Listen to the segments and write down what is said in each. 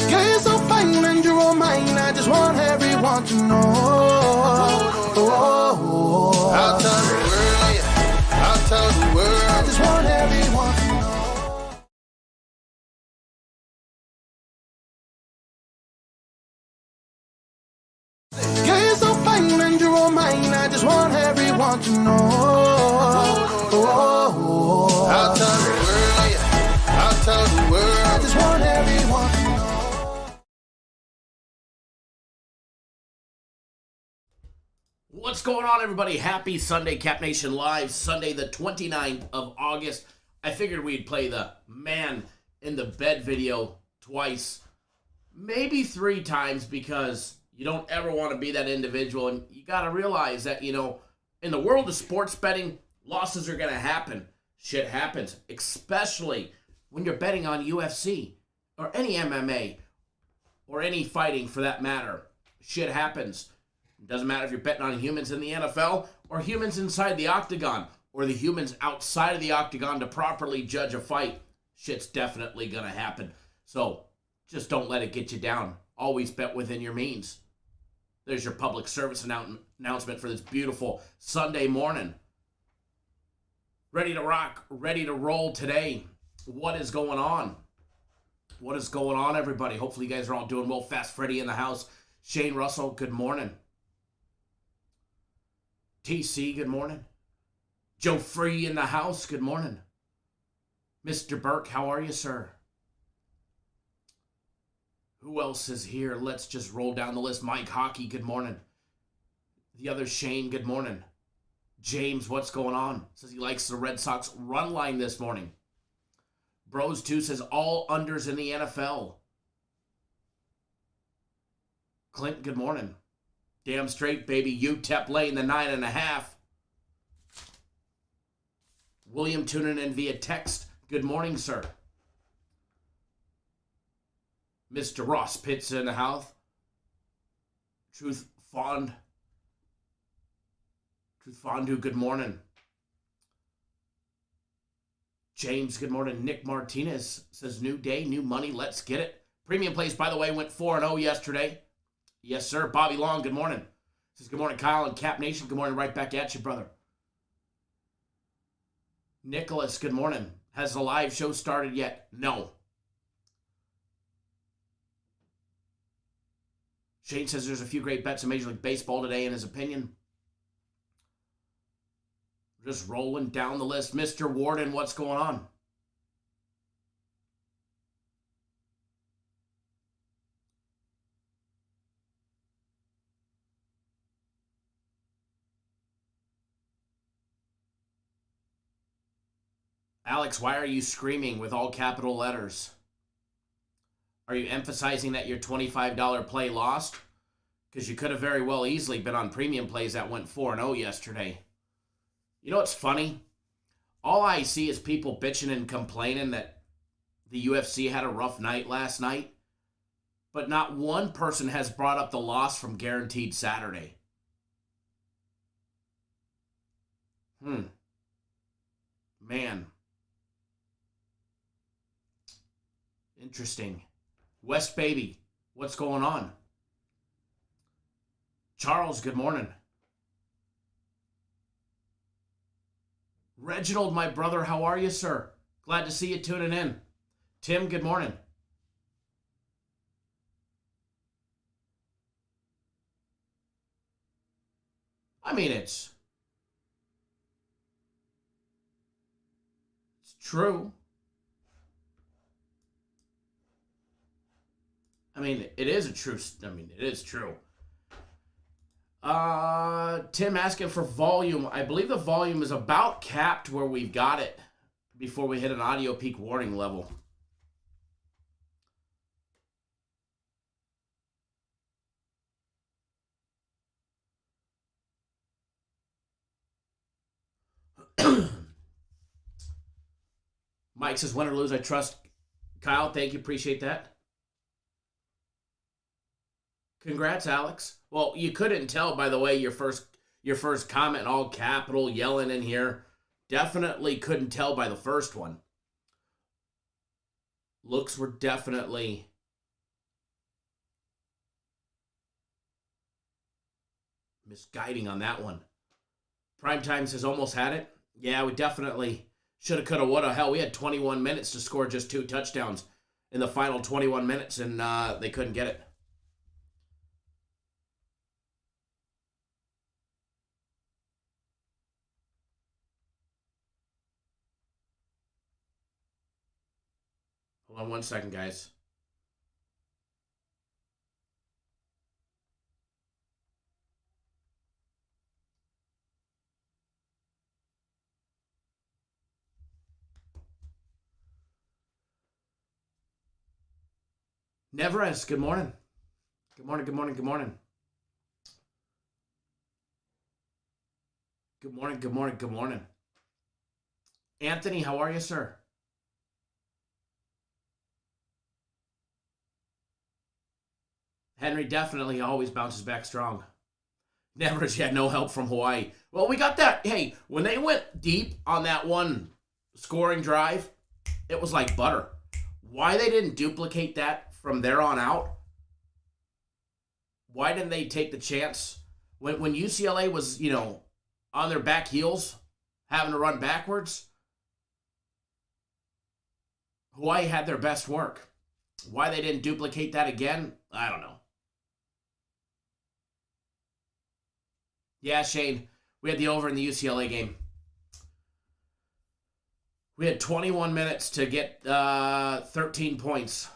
Girl, you're so fine and you're all mine. I just want everyone to know. I'll tell the world, yeah. I'll tell the world. I just want everyone to know. Girl, you're so fine and you're all mine. I just want everyone to know. I'll tell the world, yeah. I'll tell the world. I just want everyone to know. What's going on, everybody? Happy Sunday, Cap Nation Live, Sunday the 29th of August. I figured we'd play the man in the bed video twice, maybe 3 times, because you don't ever want to be that individual. And you got to realize that, you know, in the world of sports betting, losses are going to happen. Shit happens, especially when you're betting on UFC or any MMA or any fighting for that matter. Shit happens. It doesn't matter if you're betting on humans in the NFL or humans inside the octagon or the humans outside of the octagon to properly judge a fight. Shit's definitely going to happen. So just don't let it get you down. Always bet within your means. There's your public service announcement for this beautiful Sunday morning. Ready to rock, ready to roll today. What is going on? What is going on, everybody? Hopefully you guys are all doing well. Fast Freddy in the house. Shane Russell, good morning. TC, good morning. Joe Free in the house, good morning. Mr. Burke, how are you, sir? Who else is here? Let's just roll down the list. Mike Hockey, good morning. The other Shane, good morning. James, what's going on? Says he likes the Red Sox run line this morning. Bros 2 says all unders in the NFL. Clint, good morning. Damn straight, baby. UTEP laying the 9.5. William tuning in via text. Good morning, sir. Mr. Ross Pitts in the house. Truth Fondue, good morning. James, good morning. Nick Martinez says, new day, new money, let's get it. Premium plays, by the way, went 4-0 yesterday. Yes, sir. Bobby Long, good morning. Says, good morning, Kyle and Cap Nation. Good morning, right back at you, brother. Nicholas, good morning. Has the live show started yet? No. Shane says there's a few great bets in Major League Baseball today in his opinion. Just rolling down the list. Mr. Warden, what's going on? Alex, why are you screaming with all capital letters? Are you emphasizing that your $25 play lost? Because you could have very well easily been on premium plays that went 4-0 yesterday. You know what's funny? All I see is people bitching and complaining that the UFC had a rough night last night, but not one person has brought up the loss from Guaranteed Saturday. Man. Interesting. West Baby, what's going on? Charles, good morning. Reginald, my brother, how are you, sir? Glad to see you tuning in. Tim, good morning. I mean, it's true. I mean, it is true. Tim asking for volume. I believe the volume is about capped where we've got it before we hit an audio peak warning level. Mike says, win or lose, I trust. Kyle, thank you. Appreciate that. Congrats, Alex. Well, you couldn't tell, by the way, your first comment, all capital, yelling in here. Definitely couldn't tell by the first one. Looks were definitely misguiding on that one. Primetime says almost had it. Yeah, we definitely shoulda, coulda, woulda. Hell, we had 21 minutes to score just 2 touchdowns in the final 21 minutes, and they couldn't get it. Hold on 1 second, guys. Neverest, good morning. Good morning, good morning, good morning. Good morning, good morning, good morning. Anthony, how are you, sir? Henry definitely always bounces back strong. Neverest had no help from Hawaii. Well, we got that. Hey, when they went deep on that one scoring drive, it was like butter. Why they didn't duplicate that from there on out? Why didn't they take the chance? When UCLA was, on their back heels, having to run backwards, Hawaii had their best work. Why they didn't duplicate that again, I don't know. Yeah, Shane, we had the over in the UCLA game. We had 21 minutes to get 13 points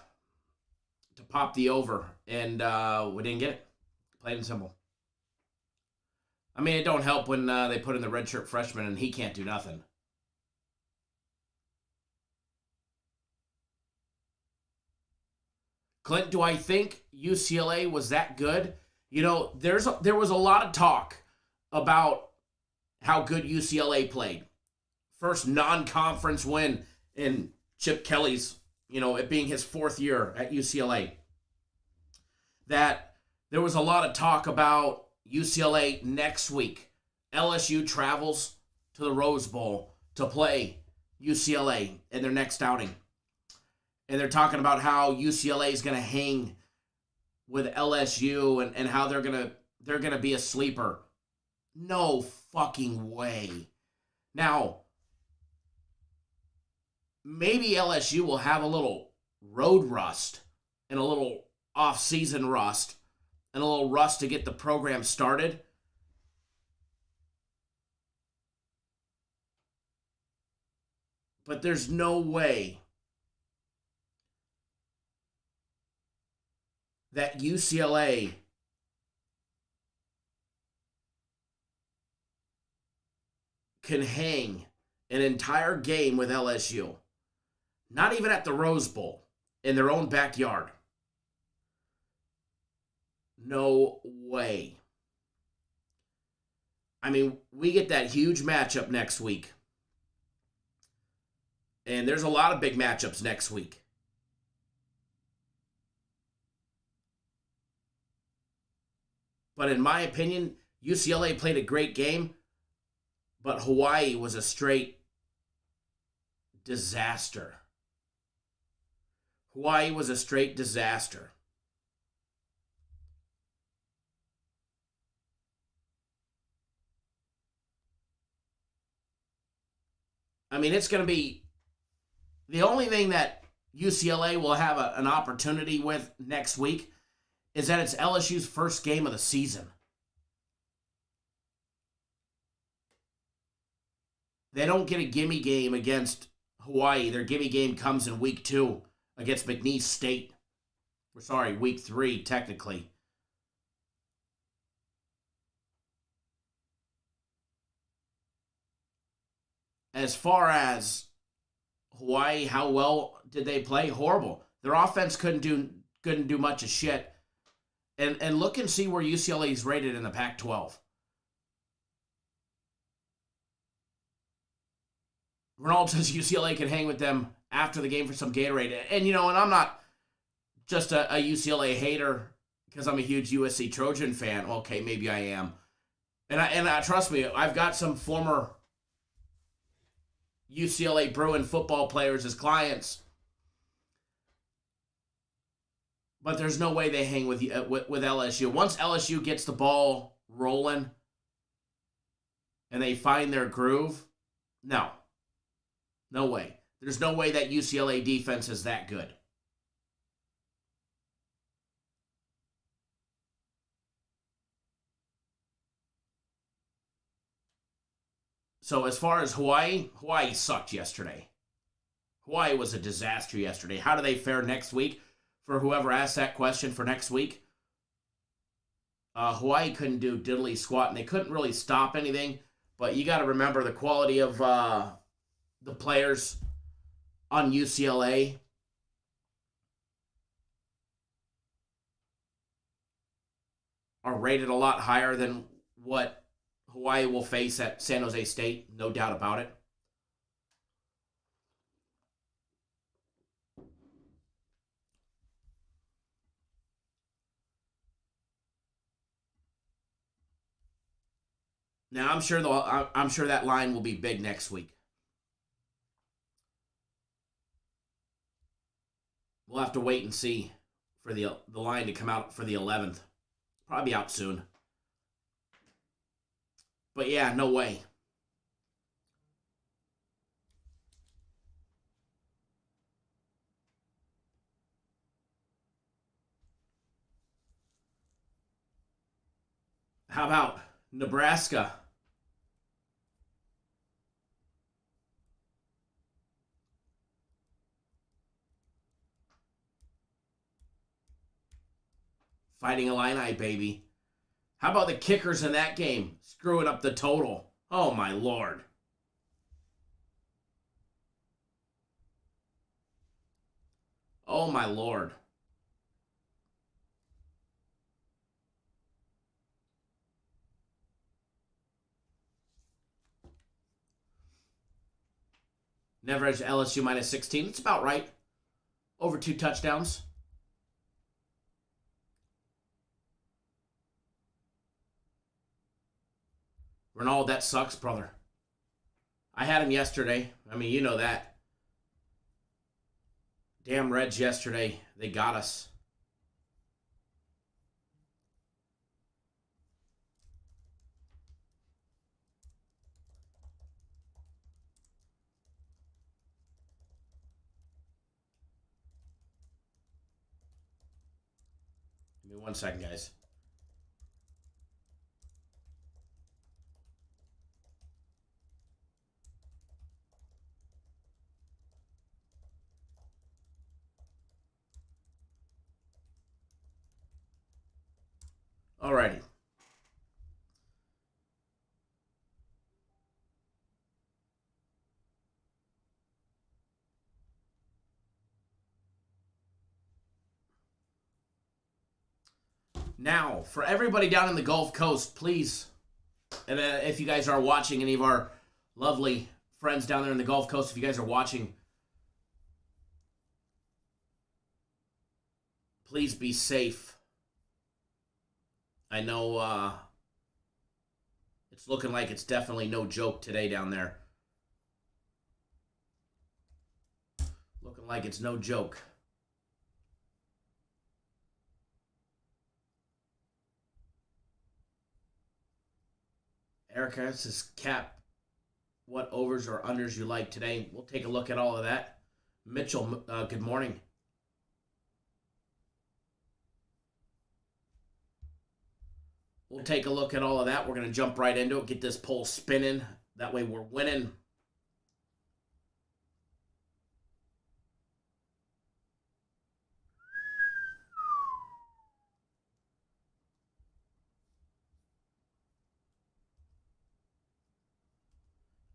to pop the over, and we didn't get it. Plain and simple. I mean, it don't help when they put in the redshirt freshman and he can't do nothing. Clint, do I think UCLA was that good? There was a lot of talk about how good UCLA played. First non-conference win in Chip Kelly's, it being his 4th year at UCLA. That there was a lot of talk about UCLA next week. LSU travels to the Rose Bowl to play UCLA in their next outing. And they're talking about how UCLA is going to hang with LSU and how they're going to be a sleeper. No fucking way. Now, maybe LSU will have a little road rust and a little off-season rust and a little rust to get the program started. But there's no way that UCLA can hang an entire game with LSU. Not even at the Rose Bowl, in their own backyard. No way. I mean, we get that huge matchup next week. And there's a lot of big matchups next week. But in my opinion, UCLA played a great game, but Hawaii was a straight disaster. Hawaii was a straight disaster. I mean, it's going to be the only thing that UCLA will have an opportunity with next week is that it's LSU's first game of the season. They don't get a gimme game against Hawaii. Their gimme game comes in week 2 against McNeese State. Week 3, technically. As far as Hawaii, how well did they play? Horrible. Their offense couldn't do much of shit. And look and see where UCLA is rated in the Pac-12. Ronald says UCLA can hang with them after the game for some Gatorade. And, and I'm not just a UCLA hater because I'm a huge USC Trojan fan. Okay, maybe I am. And I trust me, I've got some former UCLA Bruin football players as clients. But there's no way they hang with LSU. Once LSU gets the ball rolling and they find their groove, no way. There's no way that UCLA defense is that good. So as far as Hawaii sucked yesterday. Hawaii was a disaster yesterday. How do they fare next week? For whoever asked that question for next week, Hawaii couldn't do diddly squat, and they couldn't really stop anything. But you got to remember the quality of the players on UCLA. Are rated a lot higher than what Hawaii will face at San Jose State, no doubt about it. Now I'm sure that line will be big next week. We'll have to wait and see for the line to come out for the 11th. Probably out soon. But yeah, no way. How about Nebraska? Fighting Illini, baby. How about the kickers in that game? Screwing up the total. Oh, my Lord. Oh, my Lord. Never edged LSU minus 16. It's about right. Over 2 touchdowns. Ronald, that sucks, brother. I had him yesterday. I mean, you know that. Damn Reds yesterday. They got us. Give me 1 second, guys. Alrighty. Now, for everybody down in the Gulf Coast, please, and if you guys are watching, any of our lovely friends down there in the Gulf Coast, if you guys are watching, please be safe. I know it's looking like it's definitely no joke today down there. Looking like it's no joke. Erica says, Cap, what overs or unders you like today? We'll take a look at all of that. Mitchell, good morning. We'll take a look at all of that. We're going to jump right into it, get this poll spinning. That way we're winning.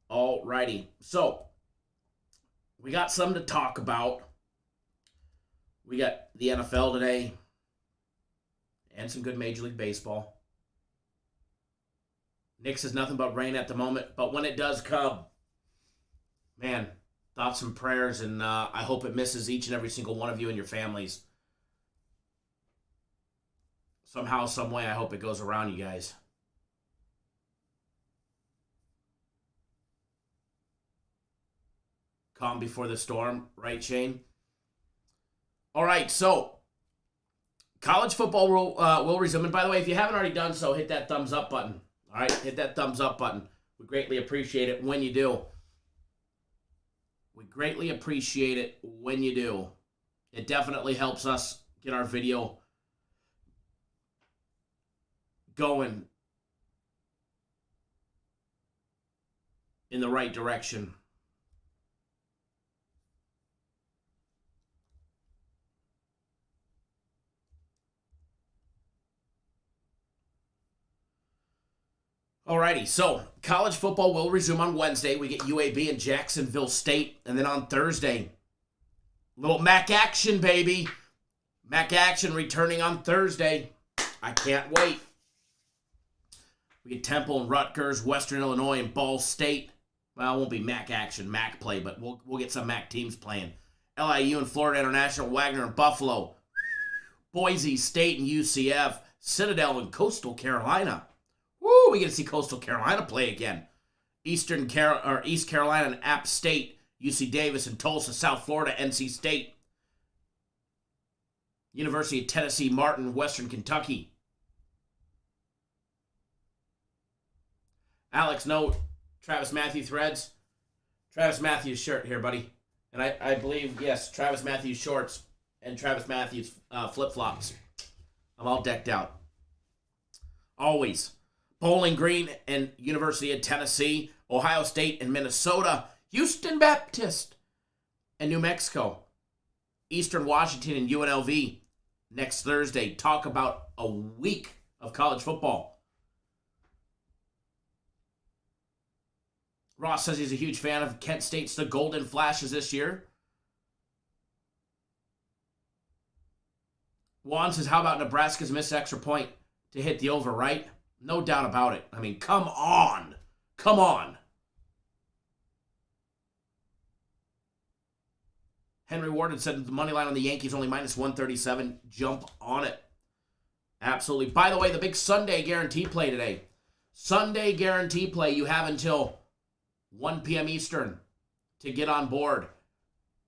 Alrighty. So, we got something to talk about. We got the NFL today and some good Major League Baseball. Nick says nothing but rain at the moment, but when it does come, man, thoughts and prayers, and I hope it misses each and every single one of you and your families. Somehow, some way, I hope it goes around you guys. Calm before the storm, right, Shane? All right, so college football will resume. And by the way, if you haven't already done so, hit that thumbs up button. All right, hit that thumbs up button. We greatly appreciate it when you do. We greatly appreciate it when you do. It definitely helps us get our video going in the right direction. Alrighty, so college football will resume on Wednesday. We get UAB and Jacksonville State. And then on Thursday, little MAC action, baby. MAC action returning on Thursday. I can't wait. We get Temple and Rutgers, Western Illinois, and Ball State. Well, it won't be MAC action, MAC play, but we'll get some MAC teams playing. LIU and Florida International, Wagner and Buffalo. Boise State and UCF. Citadel and Coastal Carolina. Woo, we get to see Coastal Carolina play again. East Carolina and App State, UC Davis and Tulsa, South Florida, NC State. University of Tennessee, Martin, Western Kentucky. Alex, no Travis Matthews threads. Travis Matthews shirt here, buddy. And I believe, yes, Travis Matthews shorts and Travis Matthews flip-flops. I'm all decked out. Always. Bowling Green and University of Tennessee, Ohio State and Minnesota, Houston Baptist and New Mexico, Eastern Washington and UNLV next Thursday. Talk about a week of college football. Ross says he's a huge fan of Kent State's The Golden Flashes this year. Juan says, how about Nebraska's missed extra point to hit the over, right? No doubt about it. I mean, come on. Come on. Henry Warden said the money line on the Yankees only minus 137. Jump on it. Absolutely. By the way, the big Sunday guarantee play today. Sunday guarantee play. You have until 1 p.m. Eastern to get on board.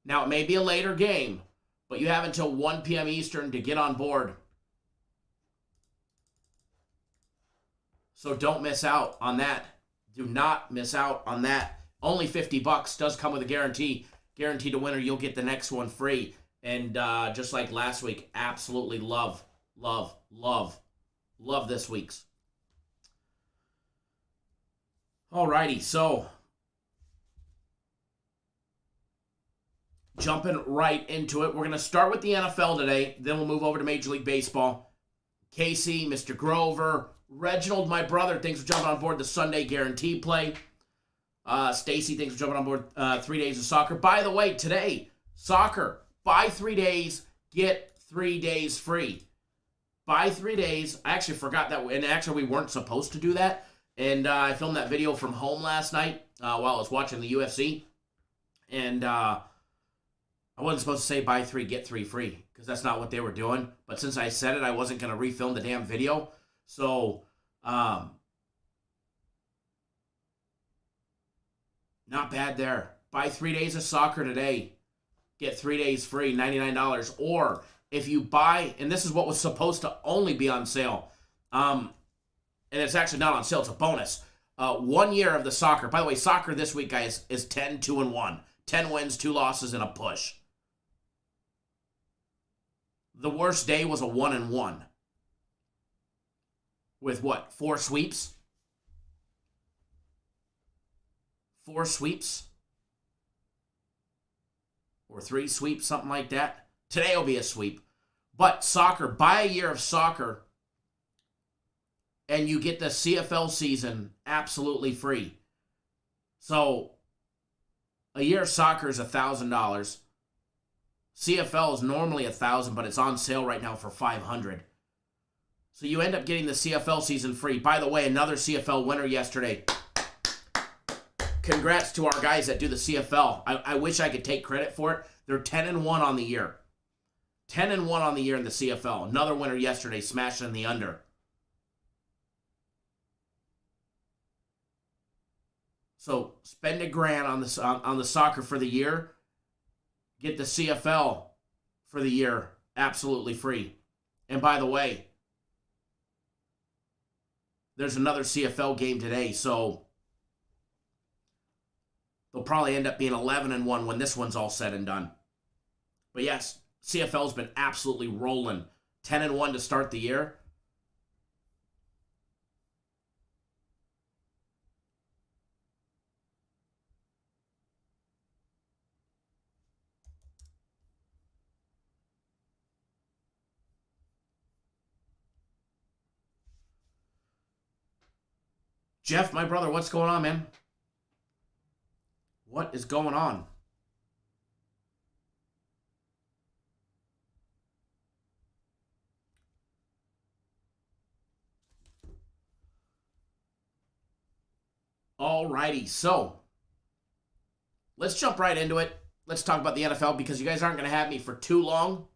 Now, it may be a later game, but you have until 1 p.m. Eastern to get on board. So don't miss out on that. Do not miss out on that. Only $50 does come with a guarantee. Guaranteed to win or you'll get the next one free. And just like last week, absolutely love Love, love, love this week's. Alrighty, so jumping right into it. We're going to start with the NFL today. Then we'll move over to Major League Baseball. Casey, Mr. Grover, Reginald, my brother, thanks for jumping on board the Sunday Guarantee play. Stacy, thanks for jumping on board 3 days of soccer. By the way, today, soccer. Buy 3 days, get 3 days free. Buy 3 days. I actually forgot that. And actually, we weren't supposed to do that. And I filmed that video from home last night while I was watching the UFC. And I wasn't supposed to say buy 3, get 3 free, because that's not what they were doing. But since I said it, I wasn't going to refilm the damn video. So, not bad there. Buy 3 days of soccer today. Get 3 days free, $99. Or if you buy, and this is what was supposed to only be on sale, and it's actually not on sale, it's a bonus. 1 year of the soccer. By the way, soccer this week, guys, is 10-2-1. 10 wins, 2 losses, and a push. The worst day was a 1-1. With what? 4 sweeps? 4 sweeps? Or 3 sweeps, something like that. Today will be a sweep. But soccer, buy a year of soccer, and you get the CFL season absolutely free. So, a year of soccer is $1,000. CFL is normally $1,000, but it's on sale right now for $500. So you end up getting the CFL season free. By the way, another CFL winner yesterday. Congrats to our guys that do the CFL. I wish I could take credit for it. They're 10-1 on the year. 10-1 on the year in the CFL. Another winner yesterday, smashing the under. So spend $1,000 on the soccer for the year. Get the CFL for the year absolutely free. And by the way, there's another CFL game today, so they'll probably end up being 11-1 when this one's all said and done. But yes, CFL's been absolutely rolling. 10-1 to start the year. Jeff, my brother, what's going on, man? What is going on? Alrighty, so let's jump right into it. Let's talk about the NFL because you guys aren't going to have me for too long.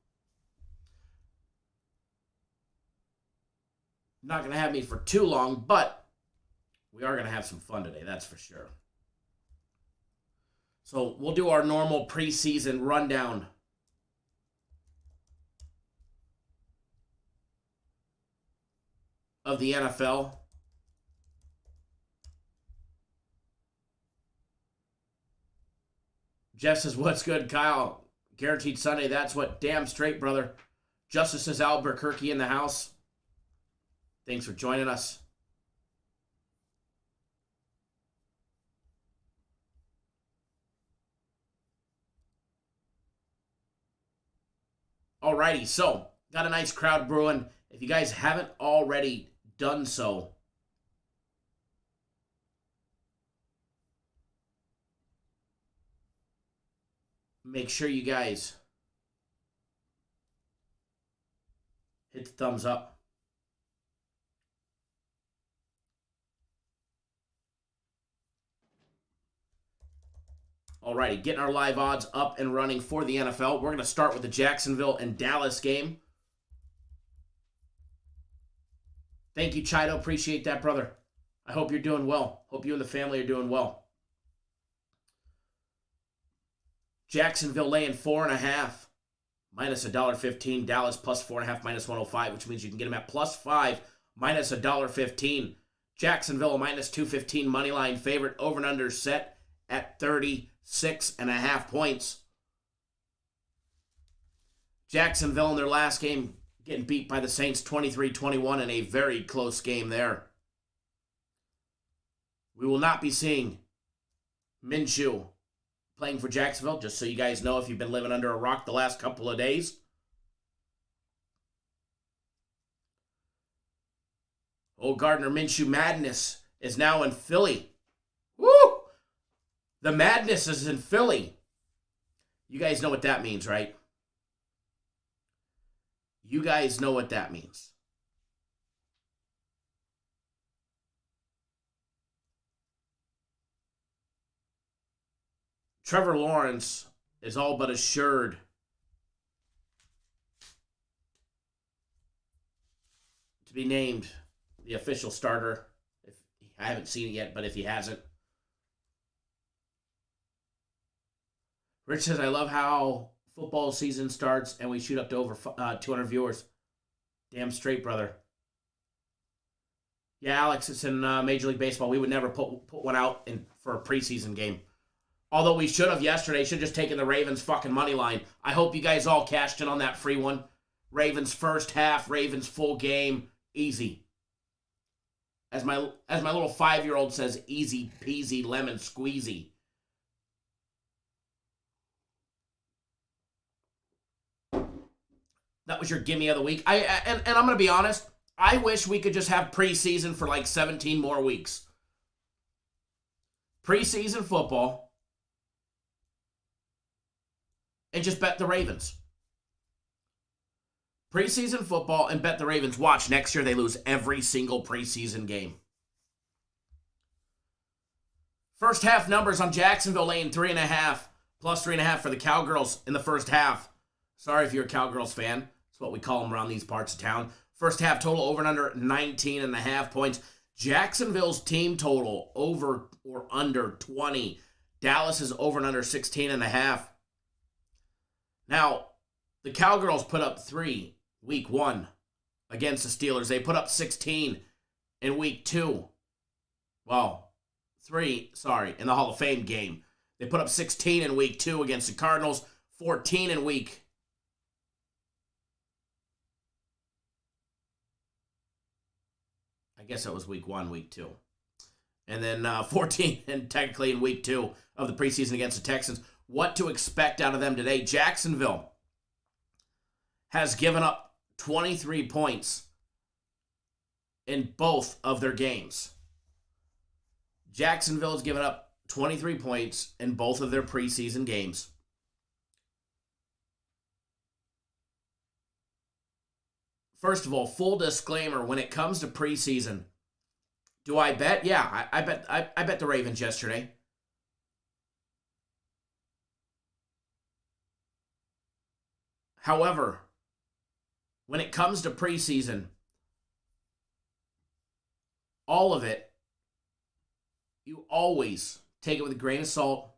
Not going to have me for too long, but we are going to have some fun today, that's for sure. So we'll do our normal preseason rundown. Of the NFL. Jeff says, what's good, Kyle? Guaranteed Sunday, that's what. Damn straight, brother. Justice says Albuquerque in the house. Thanks for joining us. Alrighty, so got a nice crowd brewing. If you guys haven't already done so, make sure you guys hit the thumbs up. Alrighty, getting our live odds up and running for the NFL. We're going to start with the Jacksonville and Dallas game. Thank you, Chido. Appreciate that, brother. I hope you're doing well. Hope you and the family are doing well. Jacksonville laying 4.5, minus $1.15. Dallas plus 4.5, minus 105, which means you can get them at plus 5, minus $1.15. Jacksonville, minus 215 money line favorite. Over and under set at 36.5 points. Jacksonville in their last game getting beat by the Saints 23-21 in a very close game there. We will not be seeing Minshew playing for Jacksonville, just so you guys know if you've been living under a rock the last couple of days. Oh, Gardner Minshew madness is now in Philly. Woo! The madness is in Philly. You guys know what that means, right? You guys know what that means. Trevor Lawrence is all but assured to be named the official starter. I haven't seen it yet, but if he hasn't. Rich says, I love how football season starts and we shoot up to over 200 viewers. Damn straight, brother. Yeah, Alex, it's in Major League Baseball. We would never put one out for a preseason game. Although we should have yesterday. Should have just taken the Ravens fucking money line. I hope you guys all cashed in on that free one. Ravens first half, Ravens full game. Easy. As my little 5-year-old says, easy peasy lemon squeezy. That was your gimme of the week. And I'm going to be honest, I wish we could just have preseason for like 17 more weeks. Preseason football. And just bet the Ravens. Preseason football and bet the Ravens. Watch, next year they lose every single preseason game. First half numbers on Jacksonville laying 3.5, plus 3.5 for the Cowgirls in the first half. Sorry if you're a Cowgirls fan. That's what we call them around these parts of town. First half total over and under 19.5 points. Jacksonville's team total over or under 20. Dallas is over and under 16.5. Now, the Cowgirls put up 3 week 1 against the Steelers. They put up 16 in week 2. Well, 3, in the Hall of Fame game. They put up 16 in week 2 against the Cardinals, 14 in week. I guess that was week 1, week 2. And then 14 and technically in week 2 of the preseason against the Texans. What to expect out of them today? Jacksonville has given up 23 points in both of their games. Jacksonville has given up 23 points in both of their preseason games. First of all, full disclaimer, when it comes to preseason, do I bet? Yeah, I bet the Ravens yesterday. However, when it comes to preseason, all of it, you always take it with a grain of salt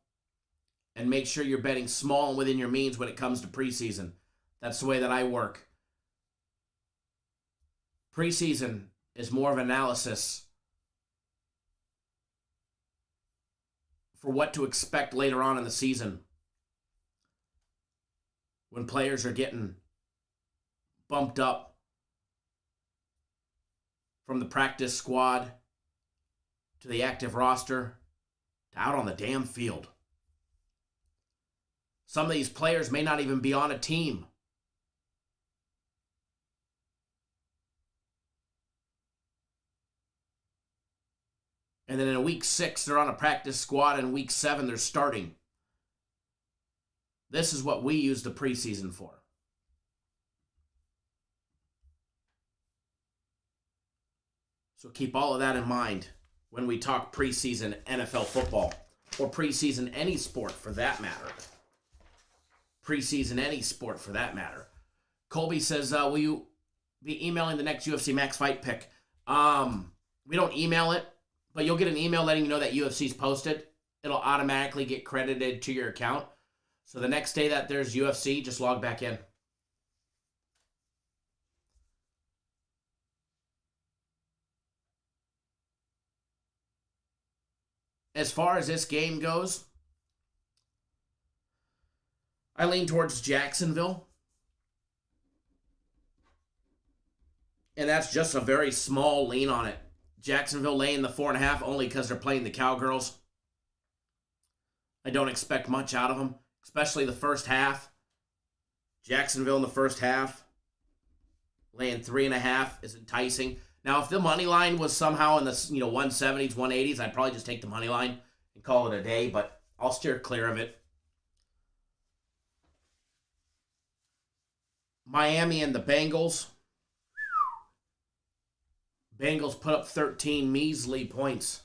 and make sure you're betting small and within your means when it comes to preseason. That's the way that I work. Preseason is more of an analysis for what to expect later on in the season when players are getting bumped up from the practice squad to the active roster to out on the damn field. Some of these players may not even be on a team. And then in week 6, they're on a practice squad, and week 7, they're starting. This is what we use the preseason for. So keep all of that in mind when we talk preseason NFL football, or preseason any sport for that matter. Preseason any sport for that matter. Colby says, will you be emailing the next UFC Max fight pick? We don't email it, but you'll get an email letting you know that UFC's posted. It'll automatically get credited to your account. So the next day that there's UFC, just log back in. As far as this game goes, I lean towards Jacksonville. And that's just a very small lean on it. Jacksonville laying the 4.5 only because they're playing the Cowgirls. I don't expect much out of them, especially the first half. Jacksonville in the first half, laying 3.5 is enticing. Now, if the money line was somehow in the 170s, 180s, I'd probably just take the money line and call it a day, but I'll steer clear of it. Miami and the Bengals. Bengals put up 13 measly points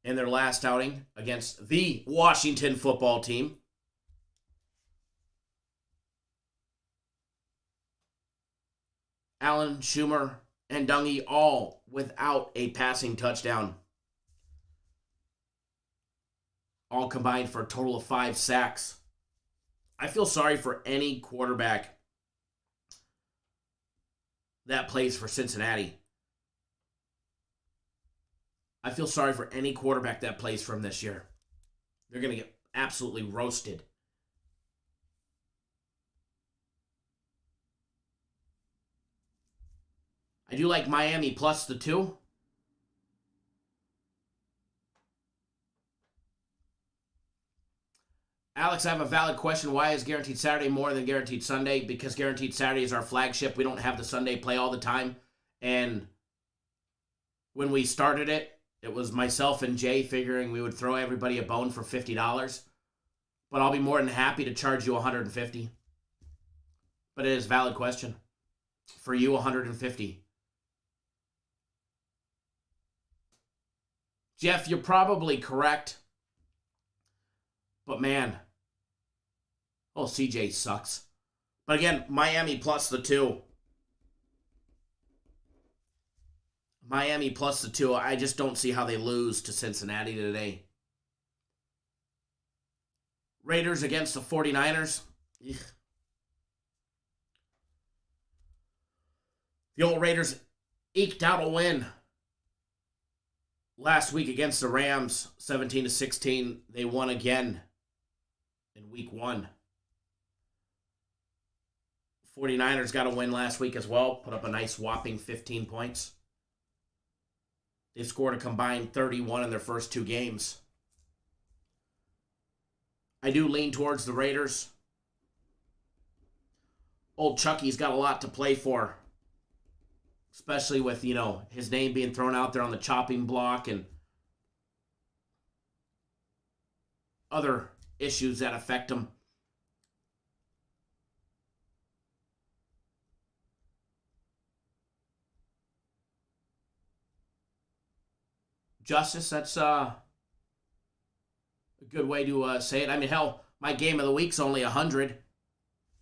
in their last outing against the Washington football team. Allen, Schumer, and Dungy all without a passing touchdown. All combined for a total of 5 sacks. I feel sorry for any quarterback that plays for Cincinnati. I feel sorry for any quarterback that plays for him this year. They're going to get absolutely roasted. I do like Miami plus the 2. Alex, I have a valid question. Why is Guaranteed Saturday more than Guaranteed Sunday? Because Guaranteed Saturday is our flagship. We don't have the Sunday play all the time. And when we started it, it was myself and Jay figuring we would throw everybody a bone for $50. But I'll be more than happy to charge you $150. But it is a valid question. For you, $150. Jeff, you're probably correct. But man, CJ sucks. But again, Miami plus the 2. Miami plus the 2. I just don't see how they lose to Cincinnati today. Raiders against the 49ers. Ugh. The old Raiders eked out a win last week against the Rams, 17-16. They won again in week 1. 49ers got a win last week as well. Put up a nice whopping 15 points. They've scored a combined 31 in their first 2 games. I do lean towards the Raiders. Old Chucky's got a lot to play for. Especially with, his name being thrown out there on the chopping block and other issues that affect him. Justice, that's a good way to say it. I mean, hell, my game of the week's only 100.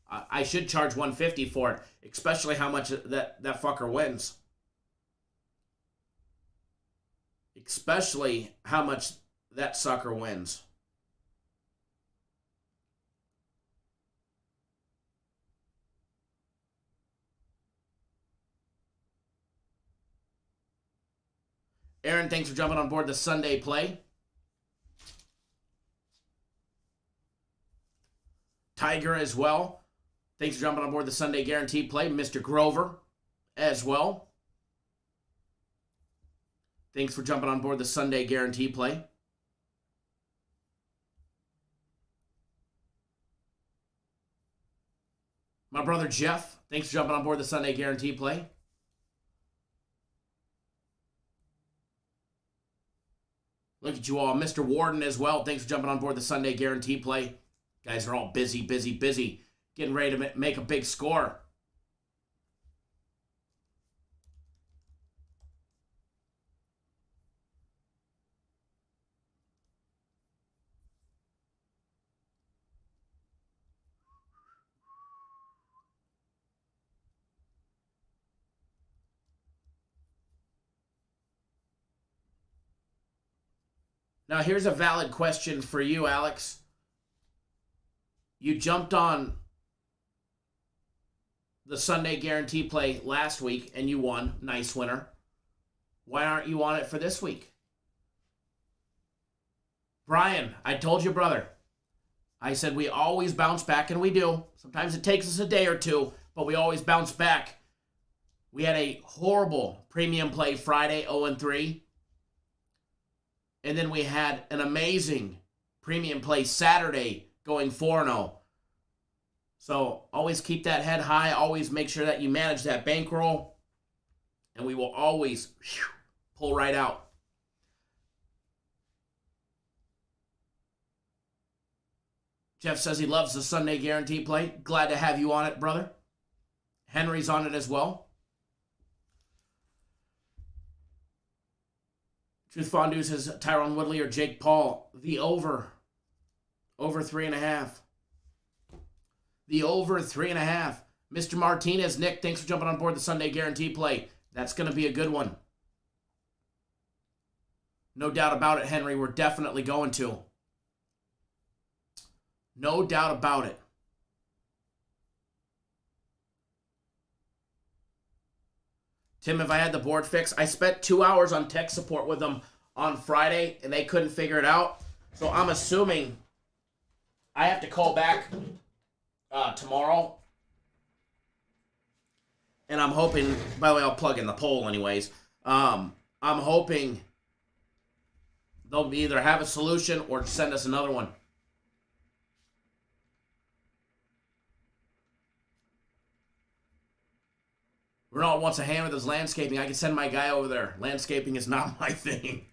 I should charge 150 for it, especially how much that fucker wins. Especially how much that sucker wins. Aaron, thanks for jumping on board the Sunday play. Tiger as well. Thanks for jumping on board the Sunday Guaranteed play. Mr. Grover as well. Thanks for jumping on board the Sunday Guarantee play. My brother Jeff, thanks for jumping on board the Sunday Guarantee play. Look at you all. Mr. Warden as well. Thanks for jumping on board the Sunday Guarantee play. Guys are all busy. Getting ready to make a big score. Now, here's a valid question for you, Alex. You jumped on the Sunday Guarantee play last week and you won. Nice winner. Why aren't you on it for this week? Brian, I told you, brother. I said we always bounce back, and we do. Sometimes it takes us a day or two, but we always bounce back. We had a horrible premium play Friday, 0-3. And then we had an amazing premium play Saturday, going 4-0. So always keep that head high. Always make sure that you manage that bankroll. And we will always pull right out. Jeff says he loves the Sunday guarantee play. Glad to have you on it, brother. Henry's on it as well. Truth Fondue says Tyron Woodley or Jake Paul. The over. Over 3.5. The over 3.5. Mr. Martinez, Nick, thanks for jumping on board the Sunday guarantee play. That's going to be a good one. No doubt about it, Henry. We're definitely going to. No doubt about it. Tim, if I had the board fixed, I spent 2 hours on tech support with them on Friday, and they couldn't figure it out. So I'm assuming I have to call back tomorrow. And I'm hoping, by the way, I'll plug in the poll anyways. I'm hoping they'll either have a solution or send us another one. Ronald wants a hand with his landscaping. I can send my guy over there. Landscaping is not my thing.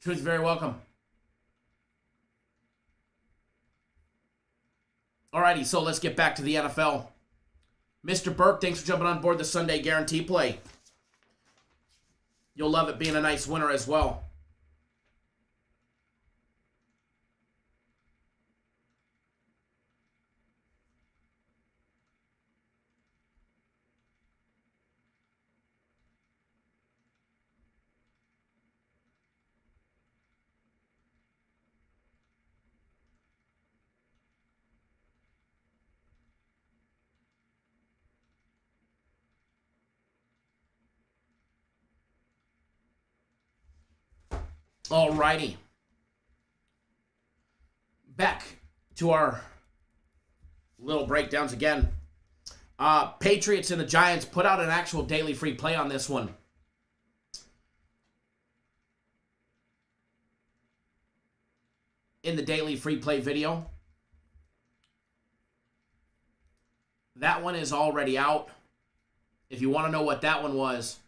Truth, very welcome. Alrighty, so let's get back to the NFL. Mr. Burke, thanks for jumping on board the Sunday guarantee play. You'll love it being a nice winner as well. Alrighty. Back to our little breakdowns again. Patriots and the Giants put out an actual daily free play on this one. In the daily free play video. That one is already out. If you want to know what that one was,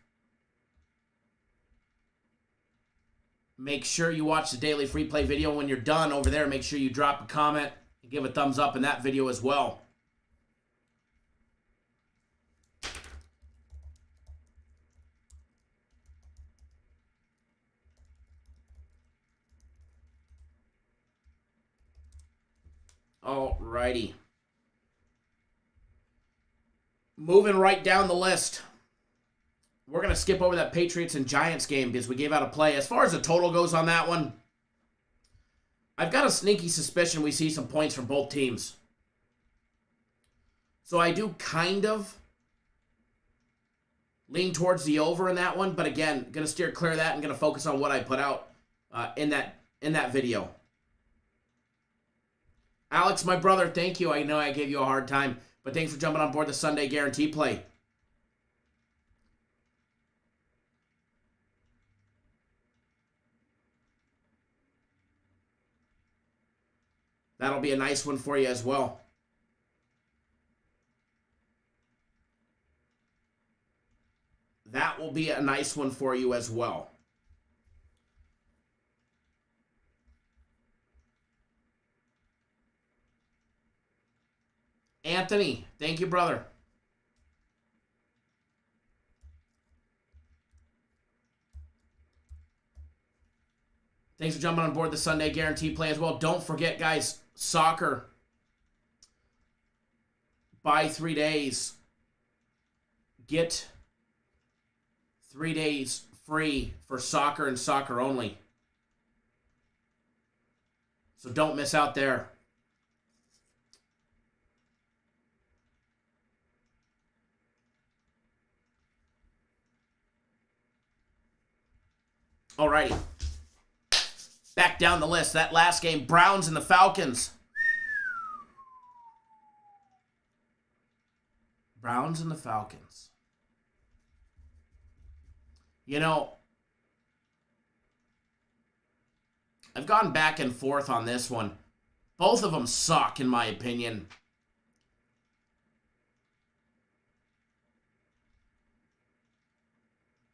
make sure you watch the daily free play video. When you're done over there, make sure you drop a comment and give a thumbs up in that video as well. Alrighty. Moving right down the list. We're going to skip over that Patriots and Giants game because we gave out a play. As far as the total goes on that one, I've got a sneaky suspicion we see some points from both teams. So I do kind of lean towards the over in that one. But again, going to steer clear of that and going to focus on what I put out in that video. Alex, my brother, thank you. I know I gave you a hard time, but thanks for jumping on board the Sunday guarantee play. That'll be a nice one for you as well. That will be a nice one for you as well. Anthony, thank you, brother. Thanks for jumping on board the Sunday guarantee play as well. Don't forget, guys, soccer. Buy 3 days. Get 3 days free for soccer and soccer only. So don't miss out there. Alrighty. Back down the list, that last game, Browns and the Falcons. Browns and the Falcons. You know, I've gone back and forth on this one. Both of them suck, in my opinion.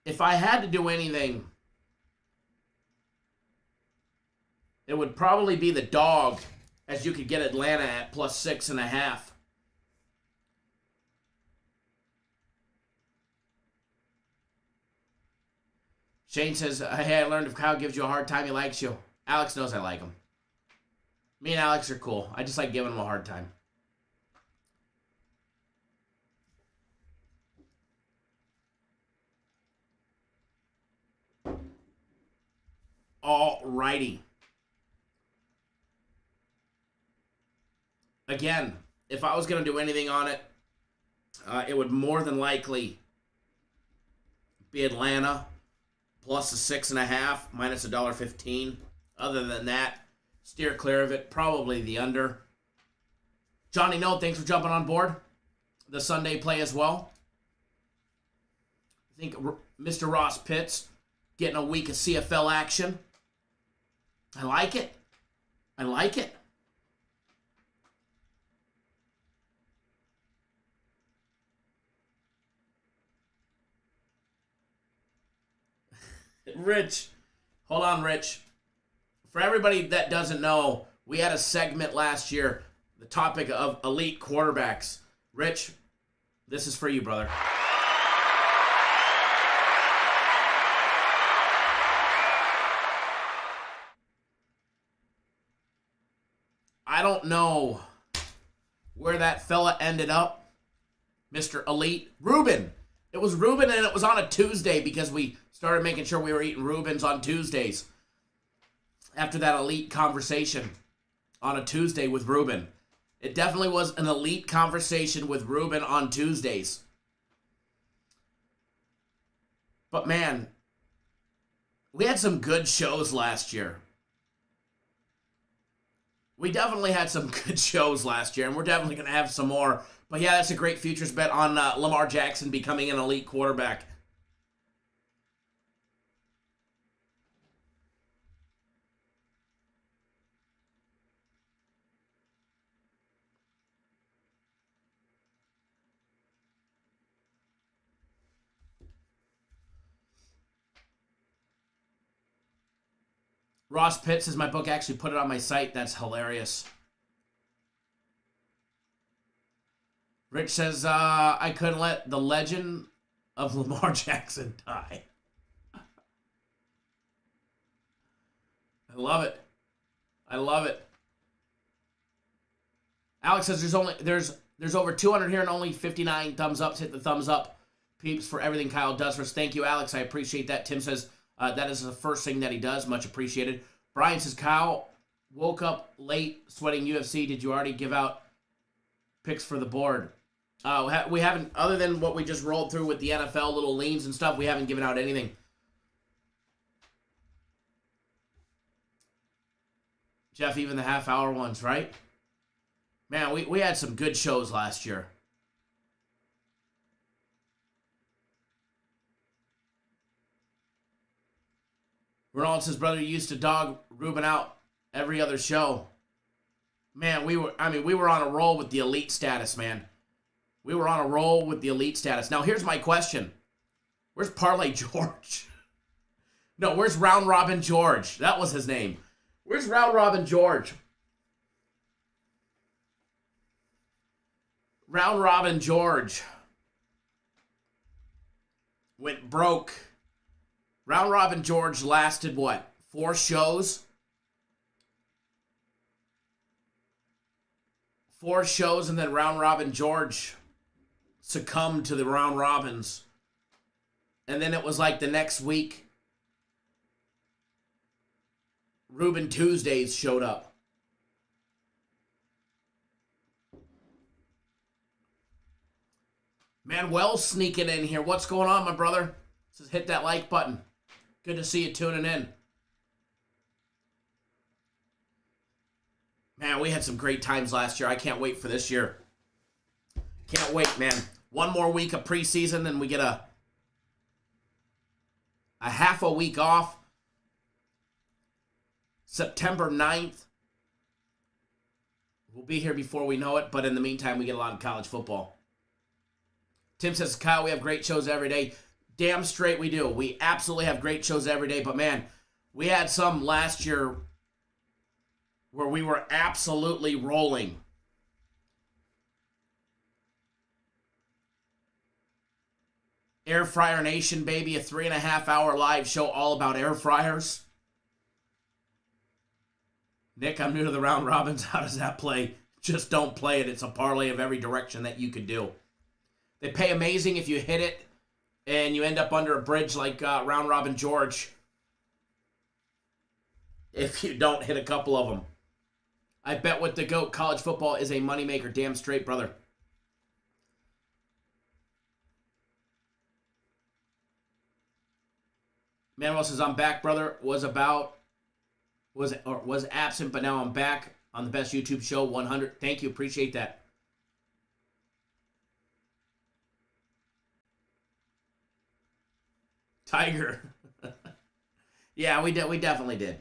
If I had to do anything, it would probably be the dog, as you could get Atlanta at +6.5. Shane says, hey, I learned if Kyle gives you a hard time, he likes you. Alex knows I like him. Me and Alex are cool. I just like giving him a hard time. Alrighty. Again, if I was going to do anything on it, it would more than likely be Atlanta plus a 6.5 minus $1.15. Other than that, steer clear of it. Probably the under. Johnny No, thanks for jumping on board. The Sunday play as well. I think Mr. Ross Pitts getting a week of CFL action. I like it. I like it. Rich. Hold on, Rich. For everybody that doesn't know, we had a segment last year, the topic of elite quarterbacks. Rich, this is for you, brother. I don't know where that fella ended up, Mr. Elite. Ruben. It was Ruben, and it was on a Tuesday because we started making sure we were eating Rubens on Tuesdays. After that elite conversation on a Tuesday with Ruben. It definitely was an elite conversation with Ruben on Tuesdays. But man, we had some good shows last year. We definitely had some good shows last year, and we're definitely going to have some more. But yeah, that's a great futures bet on Lamar Jackson becoming an elite quarterback. Ross Pitt says my book actually put it on my site. That's hilarious. Rich says, I couldn't let the legend of Lamar Jackson die. I love it. I love it. Alex says there's over 200 here and only 59 thumbs ups. Hit the thumbs up, peeps, for everything Kyle does for us. Thank you, Alex. I appreciate that. Tim says that is the first thing that he does. Much appreciated. Brian says, Kyle woke up late sweating UFC. Did you already give out picks for the board? We haven't, other than what we just rolled through with the NFL, little leans and stuff, we haven't given out anything. Jeff, even the half-hour ones, right? Man, we had some good shows last year. Ronald says, brother, you used to dog Ruben out every other show. Man, we were on a roll with the elite status, man. We were on a roll with the elite status. Now, here's my question. Where's Parlay George? No, where's Round Robin George? That was his name. Where's Round Robin George? Round Robin George went broke. Round Robin George lasted, what, 4 shows? 4 shows, and then Round Robin George succumbed to the Round Robins. And then it was like the next week, Ruben Tuesdays showed up. Manuel's sneaking in here. What's going on, my brother? Says hit that like button. Good to see you tuning in. Man, we had some great times last year. I can't wait for this year. Can't wait, man. One more week of preseason, and we get a half a week off. September 9th. We'll be here before we know it, but in the meantime, we get a lot of college football. Tim says, Kyle, we have great shows every day. Damn straight we do. We absolutely have great shows every day, but man, we had some last year where we were absolutely rolling. Air Fryer Nation, baby, a 3.5-hour live show all about air fryers. Nick, I'm new to the round robins. How does that play? Just don't play it. It's a parlay of every direction that you could do. They pay amazing if you hit it and you end up under a bridge like Round Robin George. If you don't hit a couple of them. I bet with the GOAT, college football is a moneymaker. Damn straight, brother. Manuel says, I'm back, brother. Was absent, but now I'm back on the best YouTube show, 100. Thank you. Appreciate that. Tiger. Yeah, we definitely did.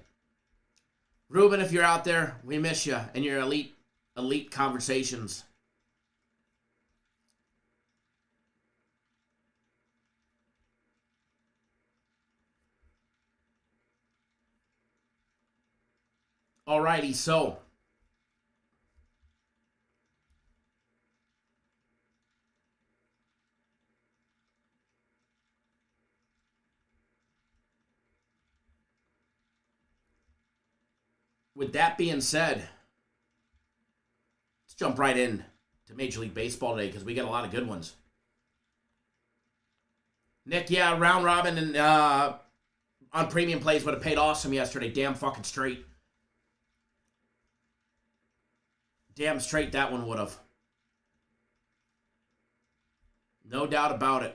Ruben, if you're out there, we miss you and your elite conversations. Alrighty, so with that being said, let's jump right in to Major League Baseball today because we got a lot of good ones. Nick, yeah, round robin and on premium plays would have paid awesome yesterday. Damn fucking straight. Damn straight that one would have. No doubt about it.